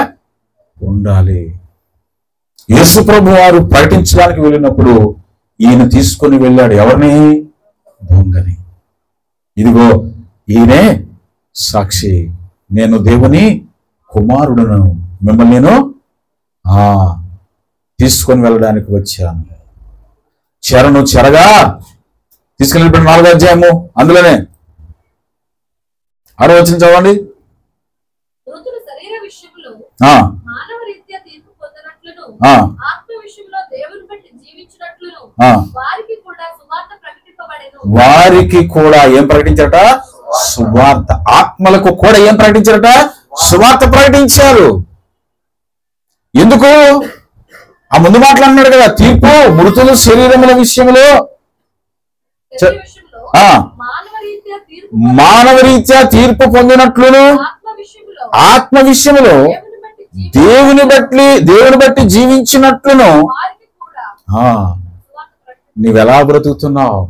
ఉండాలి. యేసు ప్రభు వారు ప్రకటించడానికి వెళ్ళినప్పుడు ఈయన తీసుకొని వెళ్ళాడు. ఎవరిని? దొంగని. ఇదిగో ఈయనే సాక్షి, నేను దేవుని కుమారుడును, మిమ్మల్ని నేను తీసుకొని వెళ్ళడానికి వచ్చాను. చెరగా తీసుకుని వెళ్ళిపోయిన 4వ అధ్యాయము, అందులోనే 6వ వచనం చదవండి. వారికి కూడా ఏం ప్రకటించారట? సువార్త. ఆత్మలకు కూడా ఏం ప్రకటించారట? సువార్త ప్రకటించారు. ఎందుకు? ఆ ముందు మాట్లాడినాడు కదా, తీర్పు మృతుల శరీరముల విషయంలో, మానవ రీత్యా తీర్పు పొందినట్లును, ఆత్మ విషయంలో దేవుని బట్టి జీవించినట్లును. నీవెలా బ్రతుకుతున్నావు?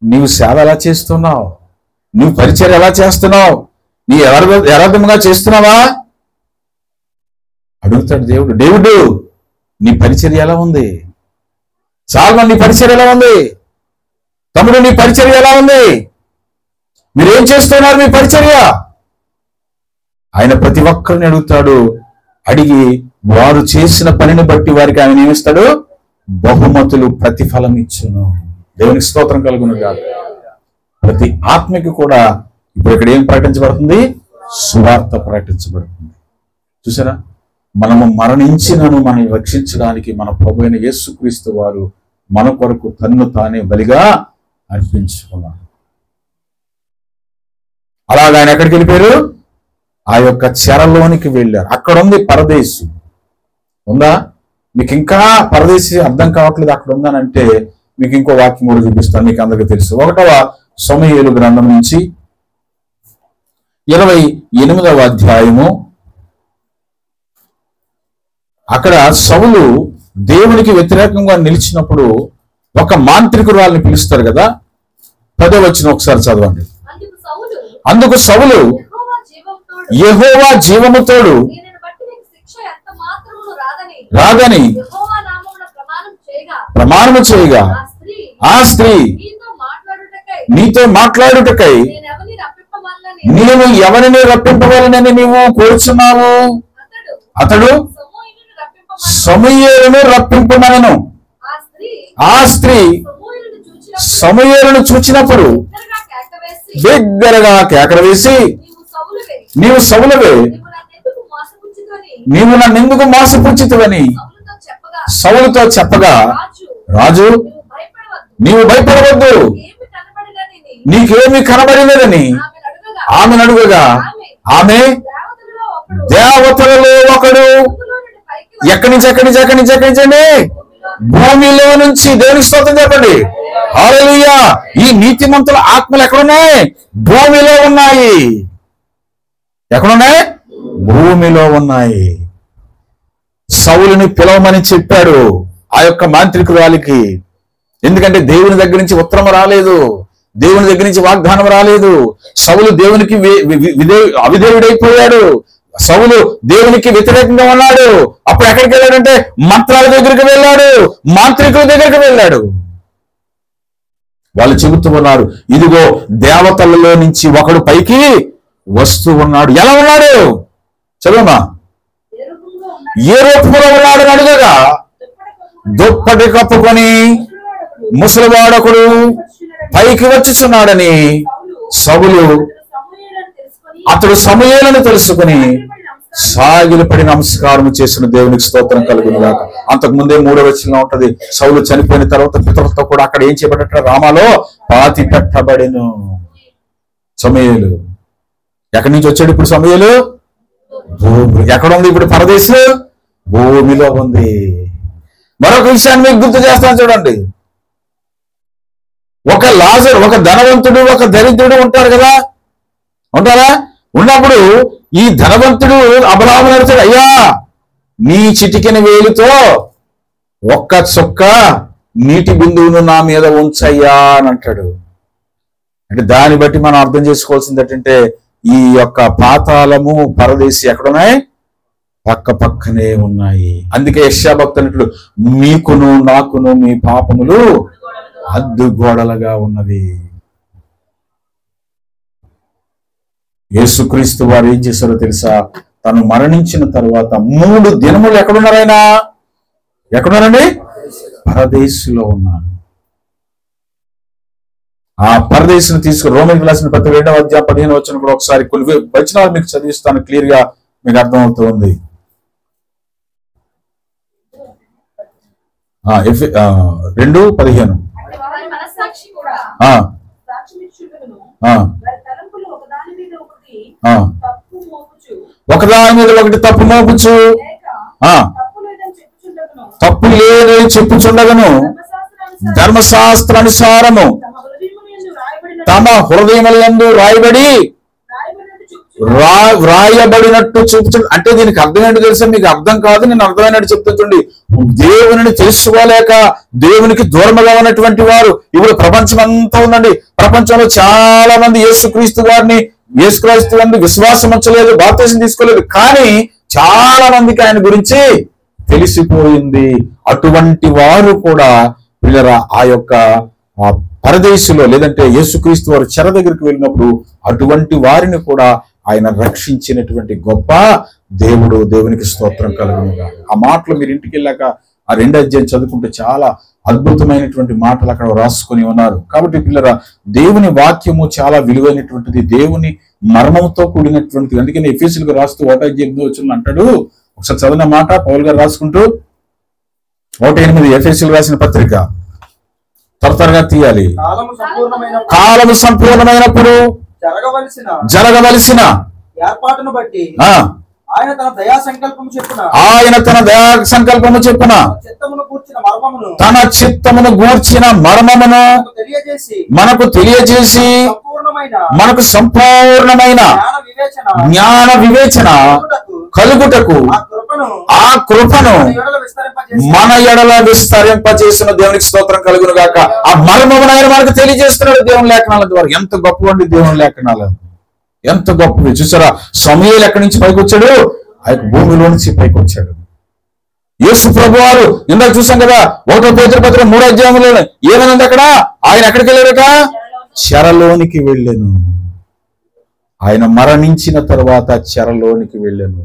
నీవు సేవ ఎలా చేస్తున్నావు? నువ్వు పరిచయం ఎలా చేస్తున్నావు? నీ యథార్థంగా చేస్తున్నావా? అడుగుతాడు దేవుడు. దేవుడు, నీ పరిచర్య ఎలా ఉంది? చాలా నీ పరిచర్య ఎలా ఉంది? తమ్ముడు, నీ పరిచర్య ఎలా ఉంది? మీరేం చేస్తున్నారు మీ పరిచర్య? ఆయన ప్రతి ఒక్కరిని అడుగుతాడు. అడిగి వారు చేసిన పనిని బట్టి వారికి ఆయన ఏమిస్తాడు? బహుమతులు, ప్రతిఫలం ఇచ్చును. దేవునికి స్తోత్రం కలుగును గాక. ప్రతి ఆత్మకి కూడా ఇప్పుడు ఇక్కడ ఏం ప్రకటించబడుతుంది? సువార్త ప్రకటించబడుతుంది. చూసారా, మనము మరణించినను మనం రక్షించడానికి మన ప్రభు అయిన యేసుక్రీస్తు వారు మన కొరకు తన్ను తానే బలిగా అర్పించుకున్నారు. అలాగా ఆయన ఎక్కడికి వెళ్ళిపోయారు? ఆ యొక్క చెరలోనికి వెళ్ళారు. అక్కడ ఉంది పరదేశు. ఉందా? మీకు ఇంకా పరదేశి అర్థం కావట్లేదు అక్కడ ఉందనంటే మీకు ఇంకో వాక్యం కూడా చూపిస్తాను. మీకు అందరికీ తెలుసు. 1వ సమూయేలు గ్రంథం నుంచి 28వ అధ్యాయము అక్కడ సౌలు దేవునికి వ్యతిరేకంగా నిలిచినప్పుడు ఒక మాంత్రికురాల్ని పిలుస్తారు కదా. 10వ వచనం ఒకసారి చదవండి. అందుకు సౌలు యెహోవా జీవముతోడు రాదని ప్రమాణము చేయగా ఆ స్త్రీ నీతో మాట్లాడుటకై నీవు ఎవరిని రప్పింపవలనని నీవు కోరుచున్నావు? అతడు సమూయేలును రప్పింపమనెను. ఆ స్త్రీ సమూయేలును చూచినప్పుడు బిగ్గరగా కేకలు వేసి, నీవు సౌలువే, నీవు నన్నెందుకు మోసపుచ్చితివని సౌలుతో చెప్పగా, రాజు నీవు భయపడవద్దు, నీకేమి కనబడినదని ఆమెను అడుగగా, ఆమె దేవతలలో ఒకడు ఎక్కడి నుంచి భూమిలో నుంచి. దేవుని స్తోత్రం చెప్పండి. హల్లెలూయా. ఈ నీతిమంతుల ఆత్మలు ఎక్కడున్నాయి? భూమిలో ఉన్నాయి. ఎక్కడున్నాయి? భూమిలో ఉన్నాయి. సౌలుని పిలవమని చెప్పాడు ఆ యొక్క మాంత్రికురాలికి. ఎందుకంటే దేవుని దగ్గర నుంచి ఉత్తరం రాలేదు, దేవుని దగ్గర నుంచి వాగ్దానం రాలేదు. సౌలు దేవునికి అవిధేయుడైపోయాడు. సౌలు దేవునికి వ్యతిరేకంగా ఉన్నాడు. అప్పుడు ఎక్కడికి వెళ్ళాడంటే మంత్రాల దగ్గరికి వెళ్ళాడు, మాంత్రికుల దగ్గరికి వెళ్ళాడు. వాళ్ళు చెబుతూ ఉన్నారు, ఇదిగో దేవతలలో నుంచి ఒకడు పైకి వస్తూ ఉన్నాడు. ఎలా ఉన్నాడు? చదవమా. ఏ రూపంలో ఉన్నాడు అని అడుగగా, దుప్పటి కప్పుకొని ముసలివాడొకడు పైకి వచ్చుచున్నాడని సౌలు అతడు సమూయేలును తెలుసుకుని సాగిలపడి నమస్కారం చేసిన దేవునికి స్తోత్రం కలుగునుగాక. అంతకు ముందే 3వ వచనంలో ఉంటది, సౌలు చనిపోయిన తర్వాత పితరులతో కూడా అక్కడ ఏం చేయబడ్డట? రామాలో పాతి పెట్టబడెను. సమూయేలు ఎక్కడి నుంచి వచ్చాడు ఇప్పుడు? సమూయేలు ఎక్కడ ఉంది ఇప్పుడు? పరదేశం భూమిలో ఉంది. మరొక విషయాన్ని మీకు గుర్తు చేస్తాను చూడండి. ఒక లాజరు, ఒక ధనవంతుడు, ఒక దరిద్రుడు ఉంటారు కదా, ఉంటారా? ఉన్నప్పుడు ఈ ధనవంతుడు అబ్రాహామును అడుగుతాడు, అయ్యా నీ చిటికెన వేలుతో ఒక్క చుక్క నీటి బిందువును నా మీద ఉంచయ్యా అని అంటాడు. అంటే దాన్ని బట్టి మనం అర్థం చేసుకోవాల్సింది ఏంటంటే, ఈ యొక్క పాతాళము పరదేశి ఎక్కడున్నాయి? పక్క పక్కనే ఉన్నాయి. అందుకే యెషయా భక్తుడు అన్నట్లు, మీకును నాకును మీ పాపములు అడ్డుగోడలుగా ఉన్నది. యేసుక్రీస్తు వారు ఏం చేశారో తెలుసా? తను మరణించిన తర్వాత 3 దినములు ఎక్కడున్నారైనా? ఎక్కడున్నారండి? పరదేశంలో ఉన్నారు. ఆ పరదేశం తీసుకుని రోమీయులకు రాసిన పత్రిక 2వ అధ్యాయం 15వ వచనం కూడా ఒకసారి కొన్ని వచనాలు మీకు చదివిస్తాను, క్లియర్ గా మీకు అర్థమవుతుంది. 2:15. ఒకదాని మీద ఒకటి తప్పు మోపుచు, తప్పు లేదని చెప్పుచుండగను ధర్మశాస్త్రానుసారము తమ హృదయములందు వ్రాయబడినట్టు చూపుచు. అంటే దీనికి అర్థం ఏంటో తెలుసా? మీకు అర్థం కాదు, నేను అర్థమైనట్టు చెప్తుంటండి. దేవుని తెలుసుకోలేక దేవునికి దూరముగా ఉన్నటువంటి వారు ఇప్పుడు ప్రపంచం అంతా ఉందండి. ప్రపంచంలో చాలా మంది యేసుక్రీస్తు వారిని విశ్వాసం ఉంచలేదు, బాప్తిసం తీసుకోలేదు. కానీ చాలా మందికి ఆయన గురించి తెలిసిపోయింది. అటువంటి వారు కూడా పిల్లరా ఆ యొక్క పరదేశంలో, లేదంటే యేసుక్రీస్తు వారు చెర దగ్గరికి వెళ్ళినప్పుడు అటువంటి వారిని కూడా ఆయన రక్షించినటువంటి గొప్ప దేవుడు. దేవునికి స్తోత్రం కలుగునుగా. ఆ మాటలు మీరు ఇంటికి వెళ్ళాక ఆ 2వ అధ్యాయం చదువుకుంటే చాలా అద్భుతమైనటువంటి మాటలు అక్కడ రాసుకొని ఉన్నారు. కాబట్టి పిల్లరా, దేవుని వాక్యము చాలా విలువైనటువంటిది, దేవుని మర్మంతో కూడినటువంటిది. అందుకని ఎఫెసీయులకు రాస్తూ 1వ అధ్యాయం 8వ వచనంలో అంటాడు, ఒకసారి చదివిన మాట పౌలు గారు రాసుకుంటూ, 1:8 ఎఫెసీయులకు రాసిన పత్రిక త్వరగా తీయాలి. కాలము సంపూర్ణమైనప్పుడు జరగవలసిన
ఏర్పాటును బట్టి ఆయన తన దయా సంకల్పము చెప్పున
తన చిత్తమును గూర్చిన మర్మమును మనకు తెలియజేసి మనకు సంపూర్ణమైన జ్ఞాన వివేచన కలుగుటకు మన ఎడల విస్తరింపజేసిన దేవునికి స్తోత్రం కలుగును గాక. ఆ మర్మమును ఆయన మనకు తెలియజేస్తున్నాడు దేవుని లేఖనాల ద్వారా. ఎంత గొప్పవండి దేవుని లేఖనాలు, ఎంత గొప్పవి చూసారా. సమూయేలు ఎక్కడి నుంచి పైకి వచ్చాడు? ఆ యొక్క భూమిలో నుంచి పైకి వచ్చాడు. యేసు ప్రభు వారు ఇందాక చూసాం కదా, 1 పేతురు పత్రిక 3వ అధ్యాయంలో ఏమనుంది అక్కడ? ఆయన ఎక్కడికి వెళ్ళాడట? చెరలోనికి వెళ్ళాను. ఆయన మరణించిన తర్వాత చెరలోనికి వెళ్ళాను.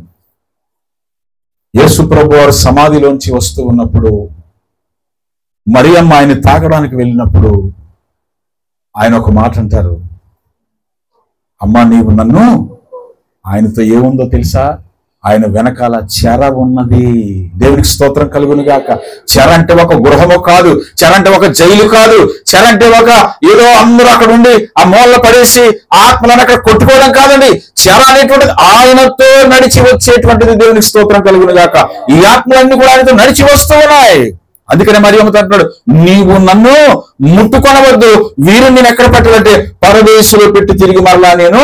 యేసు ప్రభు వారు సమాధిలోంచి వస్తూ ఉన్నప్పుడు మరియమ్మ ఆయన తాగడానికి వెళ్ళినప్పుడు ఆయన ఒక మాట అంటారు, అమ్మా నీవు నన్ను, ఆయనతో ఏముందో తెలుసా? ఆయన వెనకాల చెర ఉన్నది. దేవునికి స్తోత్రం కలుగును గాక. చెర అంటే ఒక గృహము కాదు, చెర అంటే ఒక జైలు కాదు, చెర అంటే ఒక ఏదో అందరూ అక్కడ ఉండి ఆ మూల పడేసి ఆత్మలను అక్కడ కొట్టుకోవడం కాదండి. చెర అనేటువంటిది ఆయనతో నడిచి వచ్చేటువంటిది. దేవునికి స్తోత్రం కలుగును గాక. ఈ ఆత్మలన్నీ కూడా ఆయనతో నడిచి వస్తూ ఉన్నాయి. అందుకనే మరియమ్మతో అంటున్నాడు, నీవు నన్ను ముట్టుకొనవద్దు, వీరిని నేను ఎక్కడ పెట్టాలంటే పరదేశంలో పెట్టి తిరిగి మరలా నేను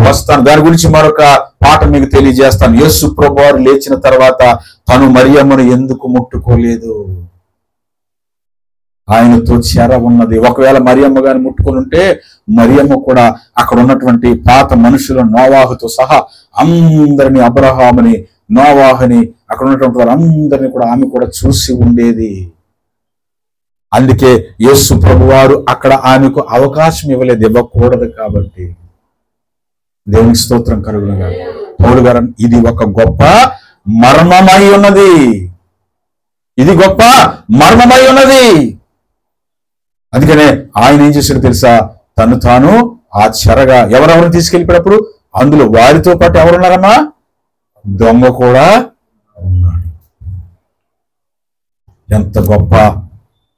వస్తాను. దాని గురించి మరొక పాట మీకు తెలియజేస్తాను. యేసు ప్రభువు వారు లేచిన తర్వాత తను మరియమ్మను ఎందుకు ముట్టుకోలేదు? ఆయనతో చెర ఉన్నది. ఒకవేళ మరియమ్మ గారిని ముట్టుకొని ఉంటే మరియమ్మ కూడా అక్కడ ఉన్నటువంటి పాత మనుషులు నోవాహుతో సహా అందరినీ, అబ్రహాముని, నోవాహుని, అక్కడ ఉన్నటువంటి వారందరినీ కూడా ఆమె కూడా చూసి ఉండేది. అందుకే యేసు ప్రభు వారు అక్కడ ఆమెకు అవకాశం ఇవ్వలేదు, ఇవ్వకూడదు కాబట్టి. దేవునికి స్తోత్రం కలుగును గాక. పౌలు గారు ఇది ఒక గొప్ప మర్మమై ఉన్నది, ఇది గొప్ప మర్మమై ఉన్నది. అందుకనే ఆయన ఏం చేశాడు తెలుసా? తను తాను ఆ చెరగా ఎవరెవరిని తీసుకెళ్ళిపోయినప్పుడు అందులో వారితో పాటు ఎవరున్నారమ్మా? దొంగ కూడా ఉన్నాడు. ఎంత గొప్ప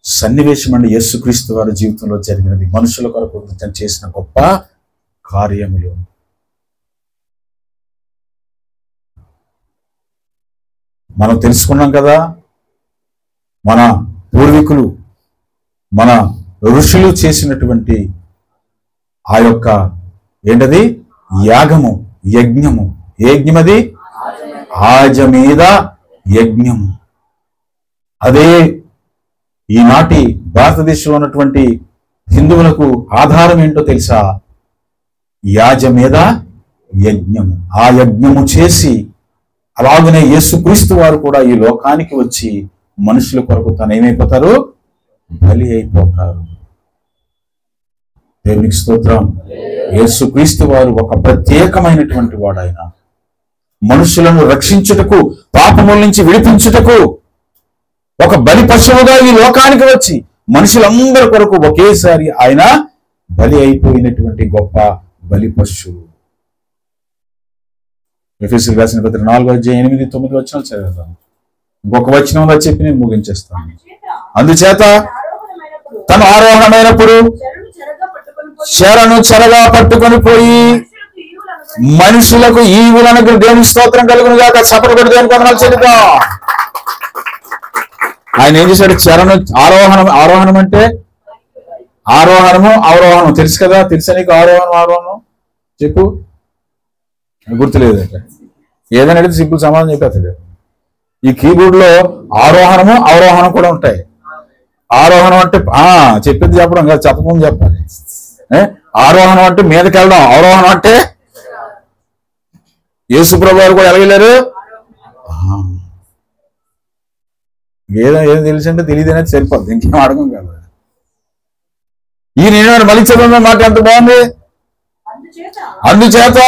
సన్నివేశం అండి యేసుక్రీస్తు వారి జీవితంలో జరిగినది. మనుషుల కొరకు తను చేసిన గొప్ప కార్యములు. మనం తెలుసుకున్నాం కదా, మన పూర్వీకులు, మన ఋషులు చేసినటువంటి ఆ యొక్క ఏంటది? యాగము, యజ్ఞము. యజ్ఞమది ఆజమేద యజ్ఞము. అదే ఈనాటి భారతదేశంలో ఉన్నటువంటి హిందువులకు ఆధారం ఏంటో తెలుసా? యాజమేద యజ్ఞము. ఆ యజ్ఞము చేసి అలాగనే యేసుక్రీస్తు వారు కూడా ఈ లోకానికి వచ్చి మనుషుల కొరకు తను ఏమైపోతారు? బలి అయిపోతారు. దేవునికి స్తోత్రం. యేసుక్రీస్తు వారు ఒక ప్రత్యేకమైనటువంటి వాడు. ఆయన మనుషులను రక్షించుటకు, పాపముల నుంచి విడిపించుటకు ఒక బలి పశువుగా ఈ లోకానికి వచ్చి మనుషులందరి కొరకు ఒకేసారి ఆయన బలి అయిపోయినటువంటి గొప్ప బలి పశువు. ఎఫెసీయులకు రాసిన పత్రిక 4వ అధ్యాయం 8, 9 వచనాలు చదువుతాను. ఇంకొక వచనం చెప్పి నేను ముగించేస్తాను. అందుచేత తను ఆరోహణమైనప్పుడు చెరను చెరగా పట్టుకొని పోయి మనుషులకు ఈవులను దేవుని స్తోత్రం కలుగును గాక. చప్పట్లు కొట్టి దేవునికి వందనాలు చెల్లిద్దాం. ఆయన ఏం చేశాడు? చెరను ఆరోహణం అంటే ఆరోహణము, అవరోహణం తెలుసు కదా. తెలుసా నీకు? ఆరోహణం చెప్పు. గుర్తులేదు. ఏదైనా అడిగితే సింపుల్ సమాధానం చెప్పేస్తాడు. ఈ కీబోర్డ్ లో ఆరోహణము, అవరోహణం కూడా ఉంటాయి. ఆరోహణం అంటే చెప్పింది చెప్పడం కాదు, చెప్పకుండా చెప్పాలి. ఆరోహణం అంటే మీదకి వెళ్ళడం, అవరోహణం అంటే యేసుప్రభు వారు కూడా ఎలాగెళ్ళారు? ఏం తెలిసింటే తెలియదు అనేది సరిపోద్ది, ఇంకేం అడగం కాదు. ఈ నేను మళ్ళీ చదువు మాట ఎంత బాగుంది. అందుచేత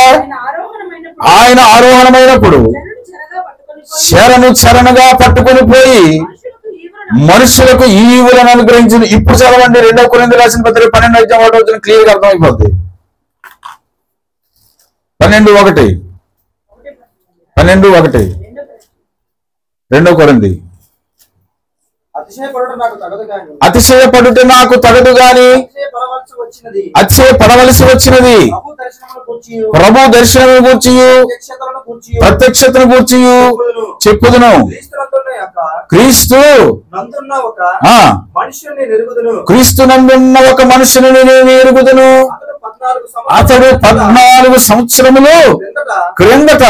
ఆయన ఆరోహణమైనప్పుడు చెరను చెరనుగా పట్టుకొని పోయి మనుషులకు ఈవులను అనుగ్రహించింది. ఇప్పుడు చదవండి 2 కొరింథీయులకు రాసిన పత్రిక 12వ అధ్యాయం 1వ వచనం క్లియర్ గా అర్థమైపోద్ది. 12:1 2 కొరింథీ. అతిశయపడుట నాకు తగదు గాని అతిశయపడవలసి వచ్చినది ప్రభు దర్శనము గూర్చి ప్రత్యక్షతను గూర్చి చెప్పుదును. క్రీస్తు నందున్న ఒక మనుషుని నేను ఎరుగుదును. అతడు 14 సంవత్సరములు క్రిందట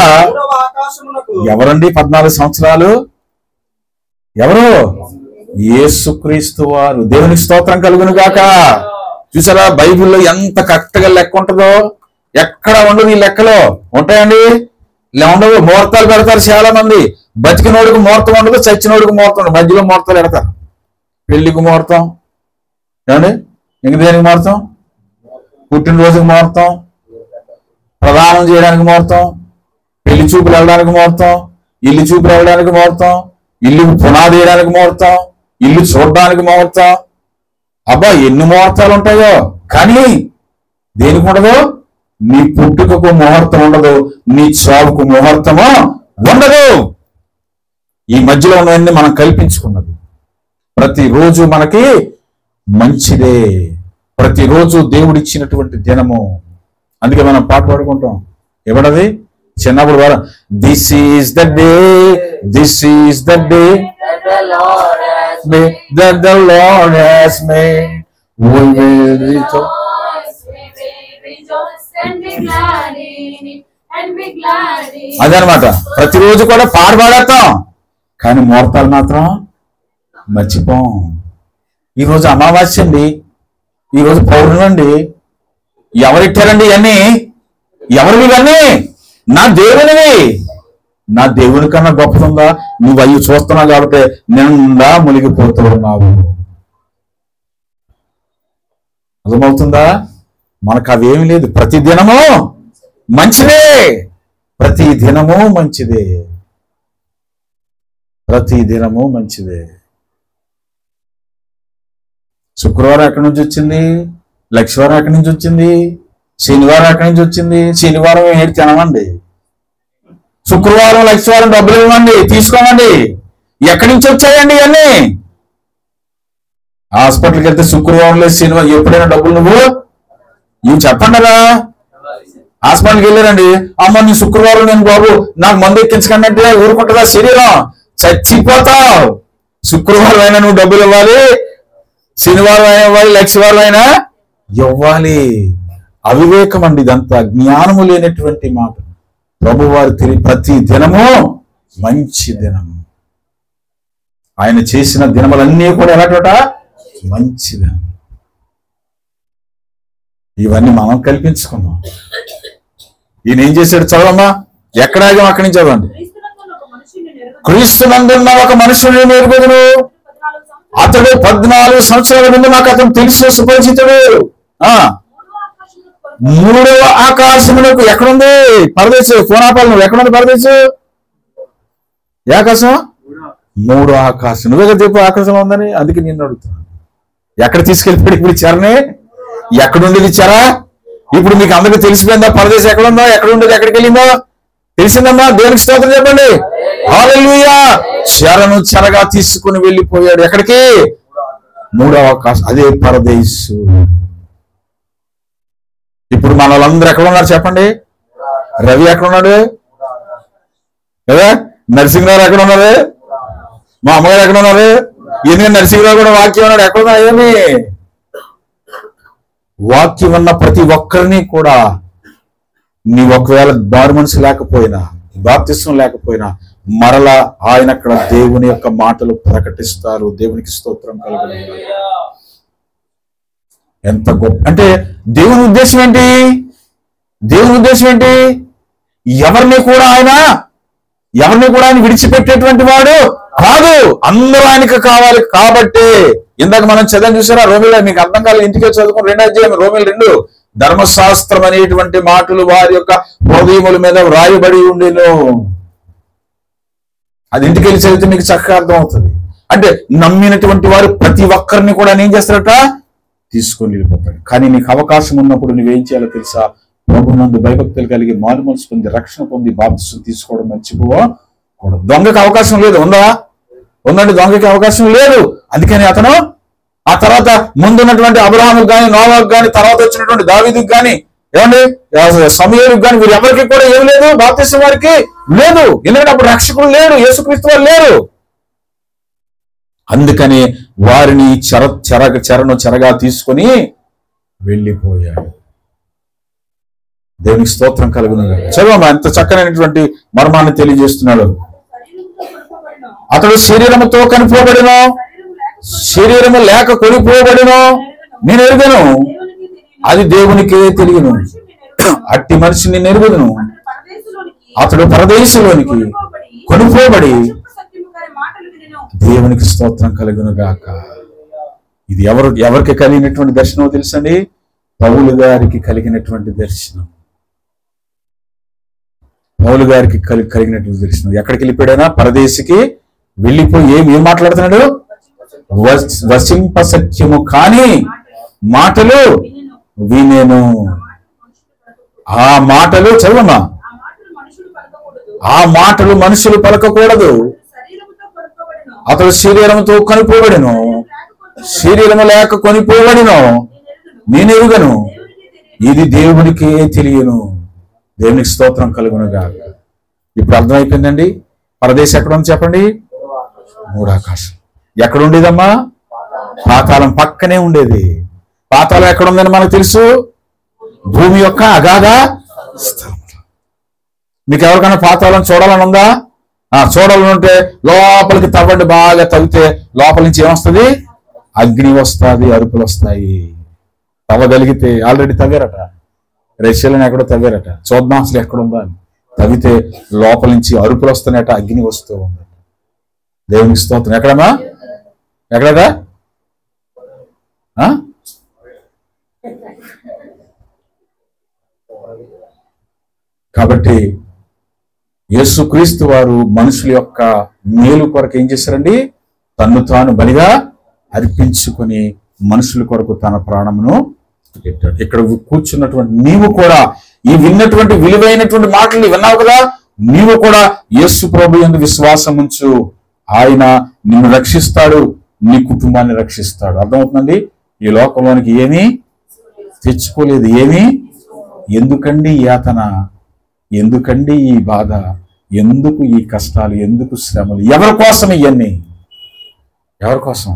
ఎవరండి 14 సంవత్సరాలు? ఎవరు? యేసుక్రీస్తు వారు. దేవునికి స్తోత్రం కలుగును గాక. చూసారా బైబిల్లో ఎంత కరెక్ట్గా లెక్క ఉంటుందో? ఎక్కడ ఉండదు ఈ లెక్కలో. ఉంటాయండి? ఇలా ఉండవు. ముహూర్తాలు పెడతారు చాలా మంది. బతికినోడికి ముహూర్తం ఉండదు, చచ్చినోడికి ముహూర్తం ఉండదు, మధ్యలో ముహూర్తాలు పెడతారు. పెళ్లికి ముహూర్తం, ఏమండి? ఇంక దేనికి ముహూర్తం? పుట్టినరోజుకి ముహూర్తం, ప్రదానం చేయడానికి ముహూర్తం, పెళ్లి చూపులు వెళ్ళడానికి ముహూర్తం, ఇల్లు చూపులు వెళ్ళడానికి ముహూర్తం, ఇల్లు పునాది వేయడానికి ముహూర్తం, ఇల్లు చూడడానికి ముహూర్తం. అబ్బా ఎన్ని ముహూర్తాలు ఉంటాయో. కానీ దేనికి ఉండదు? నీ పుట్టుకకు ముహూర్తం ఉండదు, నీ చావుకు ముహూర్తము ఉండదు. ఈ మధ్యలో ఉన్నవన్నీ మనం కల్పించుకున్నది. ప్రతిరోజు మనకి మంచిదే, ప్రతిరోజు దేవుడిచ్చినటువంటి దినము. అందుకే మనం పాట పాడుకుంటాం. ఎవడది? చిన్నప్పుడు వారు this is the day, this is the day that the Lord has made. We will rejoice and be glad in it, and be glad in it. అదనమాట. ప్రతిరోజు కూడా పాట పాడతాం, కానీ ముహూర్తాలు మాత్రం మర్చిపోం. ఈరోజు అమావాస్య అండి, ఈరోజు పౌర్ణమి అండి. ఎవరిట్టారండి ఇవన్నీ? ఎవరివి ఇవన్నీ? నా దేవునివి. నా దేవుని కన్నా గొప్పతుందా? నువ్వు అయ్యి చూస్తున్నావు కాబట్టి నిండా మునిగిపోతూ ఉన్నావు. అర్థమవుతుందా? మనకు అవేమి లేదు. ప్రతి దినము మంచిదే, ప్రతి దినము మంచిదే, ప్రతి దినము మంచిదే. శుక్రవారం ఎక్కడి నుంచి వచ్చింది? లక్షవారం ఎక్కడి నుంచి వచ్చింది? శనివారం ఎక్కడి నుంచి వచ్చింది? శనివారం ఏంటి తినమండి, శుక్రవారం లక్షవారం డబ్బులు ఇవ్వండి, తీసుకోమండి. ఎక్కడి నుంచి వచ్చాయండి ఇవన్నీ? హాస్పిటల్కి వెళ్తే శుక్రవారం లేదు శనివారం ఎప్పుడైనా డబ్బులు నువ్వు ఇవి చెప్పండిరా. హాస్పిటల్కి వెళ్ళారండి, అమ్మ నీ శుక్రవారం నేను బాబు నాకు మందు ఎక్కించకండి అంటే ఊరుకుంటుందా శరీరం? చచ్చిపోతావు. శుక్రవారం అయినా నువ్వు డబ్బులు ఇవ్వాలి, శనివారం అయినా ఇవ్వాలి, లక్షవారం అయినా ఇవ్వాలి. అవివేకం అండి ఇదంతా, జ్ఞానము లేనటువంటి మాట. ప్రభువారు ప్రతి దినము మంచి దినము. ఆయన చేసిన దినములన్నీ కూడా ఎలాంటివట? మంచి దినం. ఇవన్నీ మనం కల్పించుకున్నాం. ఈయన ఏం చేశాడు? చదవమ్మా, ఎక్కడాగా అక్కడి నుంచి చదవండి. క్రీస్తునందున్న ఒక మనుషుని నేర్పదును, అతడు 14 సంవత్సరాల ముందు నాకు అతను తెలుసు, సుపరిచితుడు. 3వ ఆకాశములకు ఎక్కడుంది పరదేశు? కోనాపాలు నువ్వు ఎక్కడుంది పరదేశు? ఏ ఆకాశం? 3వ ఆకాశం. నువ్వే కదా చెప్పు ఆకాశం ఉందని. అందుకే నేను అడుగుతున్నాను, ఎక్కడ తీసుకెళ్ళిపోయి ఇప్పుడు ఇచ్చారని? ఎక్కడుండేది ఇచ్చారా? ఇప్పుడు మీకు అందరికీ తెలిసిపోయిందా పరదేశం ఎక్కడుందో, ఎక్కడుండేది, ఎక్కడికి వెళ్ళిందో? తెలిసిందమ్మా? దేవునికి స్తోత్రం చెప్పండి. హల్లెలూయా. చెరను చెరగా తీసుకుని వెళ్ళిపోయాడు. ఎక్కడికి? 3వ ఆకాశం, అదే పరదేశు. ఇప్పుడు మన వాళ్ళందరూ ఎక్కడ ఉన్నారు చెప్పండి? రవి ఎక్కడ ఉన్నాడు కదా? నరసింహరావు ఎక్కడ ఉన్నారు? మా అమ్మగారు ఎక్కడ ఉన్నారు? ఎందుకంటే నరసింహరావు కూడా వాక్యం ఉన్నాడు. ఎక్కడ ఉన్నారు? ఏమి వాక్యం ఉన్న ప్రతి ఒక్కరిని కూడా నీ ఒకవేళ బారు మనసు లేకపోయినా, బాప్తిస్వం లేకపోయినా మరలా ఆయన అక్కడ దేవుని యొక్క మాటలు ప్రకటిస్తారు. దేవునికి స్తోత్రం కలుగును. ఎంత గొప్ప అంటే దేవుని ఉద్దేశం ఏంటి? దేవుని ఉద్దేశం ఏంటి? ఎవరిని కూడా ఆయన విడిచిపెట్టేటువంటి వాడు కాదు. అందరూ ఆయనకు కావాలి. కాబట్టి ఇందాక మనం చదివి చూసారా రోమిలో? మీకు అర్థం కాలేదు, ఇంటికే చదువుకుని 2వ అధ్యాయం రోమిలు 2. ధర్మశాస్త్రం అనేటువంటి మాటలు వారి యొక్క హృదయముల మీద వ్రాయబడి ఉండేను. అది ఇంటికి వెళ్ళి చదివితే మీకు చక్కగా అర్థం అవుతుంది. అంటే నమ్మినటువంటి వారు ప్రతి ఒక్కరిని కూడా ఏం చేస్తారట? తీసుకొని వెళ్ళిపోతాడు. కానీ నీకు అవకాశం ఉన్నప్పుడు నువ్వేం చేయాలో తెలుసా? ప్రభునందు భయభక్తులు కలిగి మారు మనసు పొంది రక్షణ పొంది బాప్తిసం తీసుకోవడం మర్చిపోకూడదు. దొంగకి అవకాశం లేదు. ఉందండి, దొంగకి అవకాశం లేదు. అందుకని అతను ఆ తర్వాత ముందున్నటువంటి అబ్రహాముకు కానీ, నోవాకు కానీ, తర్వాత వచ్చినటువంటి దావీదుకు కానీ, ఏమండి సమూయేలుకు కానీ, వీరు ఎవరికి కూడా ఏం లేదు, బాప్తిసం వారికి లేదు. ఎందుకంటే అప్పుడు రక్షకుడు లేడు, యేసుక్రీస్తు వారు లేరు. అందుకని వారిని చెరను చెరగా తీసుకొని వెళ్ళిపోయాడు. దేవునికి స్తోత్రం కలుగును గాక. చదవమ్మా, ఎంత చక్కనైనటువంటి మర్మాన్ని తెలియజేస్తున్నాడు. అతడు శరీరముతో కనిపోబడిను, శరీరము లేక కొనిపోబడిను, నేను ఎరుగను, అది దేవునికే తెలియను. అట్టి మనిషిని నెరుగుదును, అతడు పరదేశంలోనికి కొనిపోబడి. దేవునికి స్తోత్రం కలుగును గాక. ఇది ఎవరికి కలిగినటువంటి దర్శనం తెలుసండి? పౌలు గారికి కలిగినటువంటి దర్శనం. పౌలు గారికి కలిగినటువంటి దర్శనం. ఎక్కడికి వెళ్ళిపోయాడైనా? పరదేశికి వెళ్ళిపోయి ఏం మాట్లాడుతున్నాడు? వసింప సత్యము కాని మాటలు వినేను. ఆ మాటలు చదవమ్మా, ఆ మాటలు మనుషులు పలకకూడదు. అతడు శరీరంతో కొనిపోబడిను, శరీరము లేక కొనిపోబడిను, నేను ఎరుగను, ఇది దేవునికే తెలియను. దేవునికి స్తోత్రం కలుగును గాక. ఇప్పుడు అర్థమైపోయిందండి. పరదేశం ఎక్కడ ఉంది చెప్పండి? మూడాకాశం. ఎక్కడ ఉండేదమ్మా? పాతాళం పక్కనే ఉండేది. పాతాళం ఎక్కడ ఉందని మనకు తెలుసు, భూమి యొక్క అగాధ స్థలం. మీకు ఎవరికైనా పాతాళం చూడాలని ఉందా? చూడాలని ఉంటే లోపలికి తవ్వండి. బాగా తవ్వితే లోపల నుంచి ఏమొస్తుంది? అగ్ని వస్తుంది, అరుపులు వస్తాయి. తవ్వగలిగితే ఆల్రెడీ తవ్వారట, రష్యాలోనే ఎక్కడో తవ్వారట. చూద్దాం అసలు ఎక్కడుందా అని. తవ్వితే లోపల నుంచి అరుపులు వస్తున్నాయట, అగ్ని వస్తూ ఉంది. దేవునికి స్తోత్రం. ఎక్కడమ్మా? ఎక్కడదా? కాబట్టి యేసుక్రీస్తు వారు మనుషుల యొక్క మేలు కొరకు ఏం చేశారండి? తన్ను తాను బలిగా అర్పించుకొని మనుషుల కొరకు తన ప్రాణమును పెట్టాడు. ఇక్కడ కూర్చున్నటువంటి నీవు కూడా ఈ విన్నటువంటి విలువైనటువంటి మాటలు విన్నావు కదా, నీవు కూడా యేసు ప్రభు యందు విశ్వాసం ఉంచు. ఆయన నిన్ను రక్షిస్తాడు, నీ కుటుంబాన్ని రక్షిస్తాడు. అర్థమవుతుందండి? ఈ లోకంలోనికి ఏమీ తెచ్చుకోలేదు. ఏమీ ఎందుకండి యాతన, ఎందుకండి ఈ బాధ, ఎందుకు ఈ కష్టాలు, ఎందుకు శ్రమలు? ఎవరి కోసం ఇవన్నీ? ఎవరి కోసం?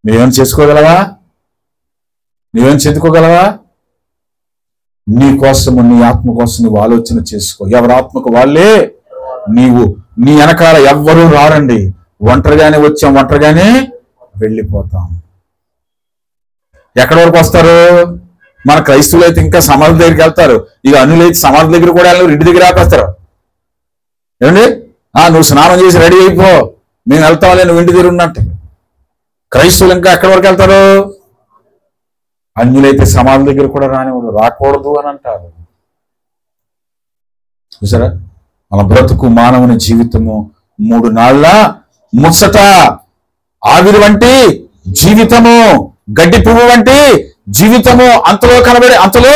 నువ్వేం చేసుకోగలవా? నువ్వేం చెందుకోగలవా? నీ కోసము, నీ ఆత్మ కోసం నువ్వు ఆలోచన చేసుకో. ఎవరి ఆత్మకు వాళ్ళే. నీవు నీ వెనకాల ఎవ్వరూ రారండి. ఒంటరిగానే వచ్చాం, ఒంటరిగానే వెళ్ళిపోతాం. ఎక్కడి వరకు వస్తారు? మన క్రైస్తవులు అయితే ఇంకా సమాధి దగ్గరికి వెళ్తారు. ఇక అన్యులైతే సమాధి దగ్గర కూడా వెళ్ళరు, ఇంటి దగ్గర ఆపేస్తారు. ఏమండి? నువ్వు స్నానం చేసి రెడీ అయిపో, మేము వెళ్తాంలే, నువ్వు ఇంటి దగ్గర ఉన్నట్టు. క్రైస్తవులు ఇంకా ఎక్కడి వరకు వెళ్తారు? అన్యులైతే సమాధి దగ్గర కూడా రాకూడదు అని అంటారు. చూసారా? మన బ్రతుకు, మానవుని జీవితము 3 నాళ్ళ ముచ్చట. ఆవిరి వంటి జీవితము, గడ్డి పువ్వు వంటి జీవితము, అంతలో కనబడి అంతలో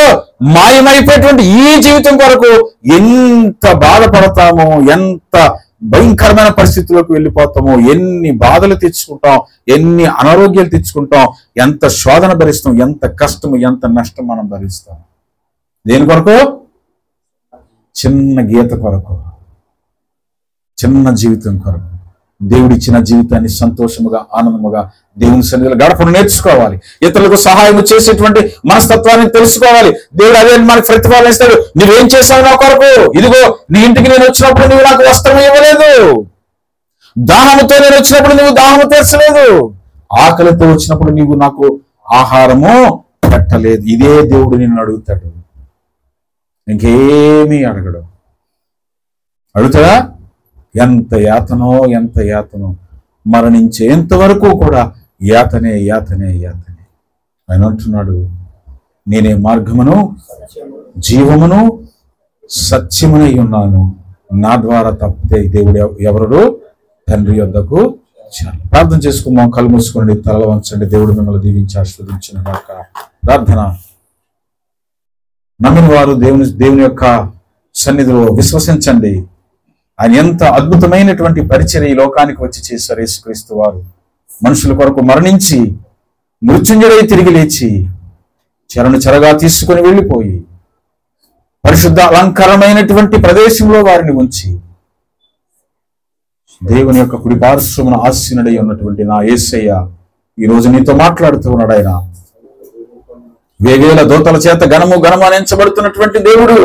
మాయమైపోయేటువంటి ఈ జీవితం కొరకు ఎంత బాధపడతామో, ఎంత భయంకరమైన పరిస్థితుల్లోకి వెళ్ళిపోతామో, ఎన్ని బాధలు తెచ్చుకుంటాం, ఎన్ని అనారోగ్యాలు తెచ్చుకుంటాం, ఎంత శోధన భరిస్తాం, ఎంత కష్టము, ఎంత నష్టం మనం భరిస్తాం. దేని కొరకు? చిన్న గీత కొరకు, చిన్న జీవితం కొరకు. దేవుడిచ్చిన జీవితాన్ని సంతోషముగా, ఆనందముగా దేవుని సన్నిధిలో గడపను నేర్చుకోవాలి. ఇతరులకు సహాయం చేసేటువంటి మనస్తత్వాన్ని తెలుసుకోవాలి. దేవుడు అదే మనకు ప్రతిఫలం ఇస్తాడు. నువ్వేం చేశావు నా కొరకు? ఇదిగో నీ ఇంటికి నేను వచ్చినప్పుడు నువ్వు నాకు వస్త్రం ఇవ్వలేదు, దాహముతో నేను వచ్చినప్పుడు నువ్వు దాహము తీర్చలేదు, ఆకలితో వచ్చినప్పుడు నీవు నాకు ఆహారము పెట్టలేదు. ఇదే దేవుడు నిన్ను అడుగుతాడు, ఇంకేమీ అడగడు. అడుగుతాడా? ఎంత యాతనో, ఎంత యాతనో, మరణించేంత వరకు కూడా యాతనే, యాతనే, యాతనే. ఆయన అంటున్నాడు, నేనే మార్గమును, జీవమును, సత్యమునై ఉన్నాను. నా ద్వారా తప్పితే దేవుడు ఎవరు తండ్రి యొద్దకు చాలు. ప్రార్థన చేసుకుందాం. కళ్ళు మూసుకోండి, తలలు వంచండి. దేవుడు మిమ్మల్ని దీవించి ఆశీర్వదించిన గాక. ప్రార్థన. నమ్మిన వారు దేవుని యొక్క సన్నిధిలో విశ్వసించండి. ఆయన ఎంత అద్భుతమైనటువంటి పరిచర్య ఈ లోకానికి వచ్చి చేశారు. యేసుక్రీస్తు వారు మనుషుల కొరకు మరణించి మృత్యుంజయుడై తిరిగి లేచి చెరగా తీసుకుని వెళ్ళిపోయి పరిశుద్ధ అలంకారమైనటువంటి ప్రదేశంలో వారిని ఉంచి దేవుని యొక్క కుడి పార్శ్వమున ఆసీనుడై ఉన్నటువంటి నా యేసయ్య ఈ రోజు నీతో మాట్లాడుతూ ఉన్నాడు. ఆయన వేవేల దూతల చేత ఘనము ఘనము అని ఎంచబడుతున్నటువంటి దేవుడు,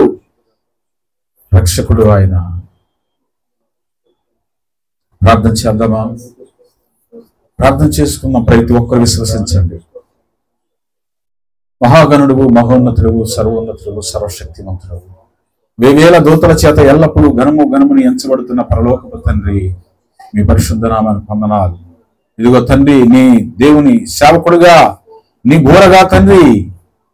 రక్షకుడు ఆయన. ప్రార్థన చేద్దామా? ప్రార్థన చేసుకుందాం. ప్రతి ఒక్కరు విశ్వసించండి. మహాగణుడు, మహోన్నతుడు, సర్వోన్నతుడు, సర్వశక్తిమంతుడు, వేవేల దూతల చేత ఎల్లప్పుడూ ఘనము ఘనముని ఎంచబడుతున్న పరలోకపు తండ్రి, మీ పరిశుద్ధ నామానికి వందనాలు. ఇదిగో తండ్రి, నీ దేవుని సేవకుడుగా, నీ బోరగా తండ్రి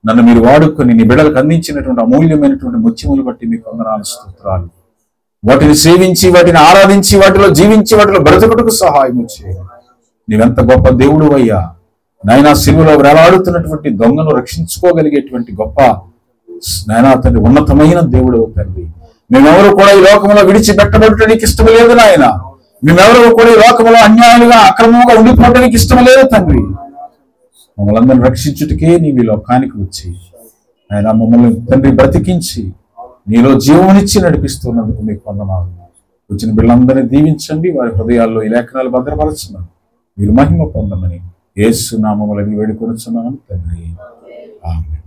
నన్ను మీరు వాడుకొని నీ బిడ్డలకు అందించినటువంటి అమూల్యమైనటువంటి ముత్యములు బట్టి మీకు వందనాలు, స్తోత్రాలు. వాటిని సేవించి, వాటిని ఆరాధించి, వాటిలో జీవించి, వాటిలో బ్రతుకుటకు సహాయం చేయండి. నీవెంత గొప్ప దేవుడు అయ్యా నాయనా. సిలువలో వేలాడుతున్నటువంటి దొంగను రక్షించుకోగలిగేటువంటి గొప్ప నాయనా తండ్రి, ఉన్నతమైన దేవుడు తండ్రి. మేమెవరు కూడా ఈ లోకంలో విడిచిపెట్టబడటానికి ఇష్టం లేదు నాయన. మేమెవరు కూడా ఈ లోకంలో అన్యాయంగా అక్రమంగా ఉండిపోవడానికి ఇష్టం లేదు తండ్రి. మమ్మల్ని అందరిని రక్షించుటకే నీవు ఈ లోకానికి వచ్చి ఆయన మమ్మల్ని తండ్రి బ్రతికించి నీలో జీవమునిచ్చి నడిపిస్తున్నందుకు మీకు వందనాలు. వచ్చిన బిడ్డలందరినీ దీవించండి. వారి హృదయాల్లో ఈ లేఖనాలు భద్రపరచున్నాను. మీరు మహిమ పొందమని యేసు నామములో వేడుకొనుచున్నాను తండ్రి. ఆమేన్.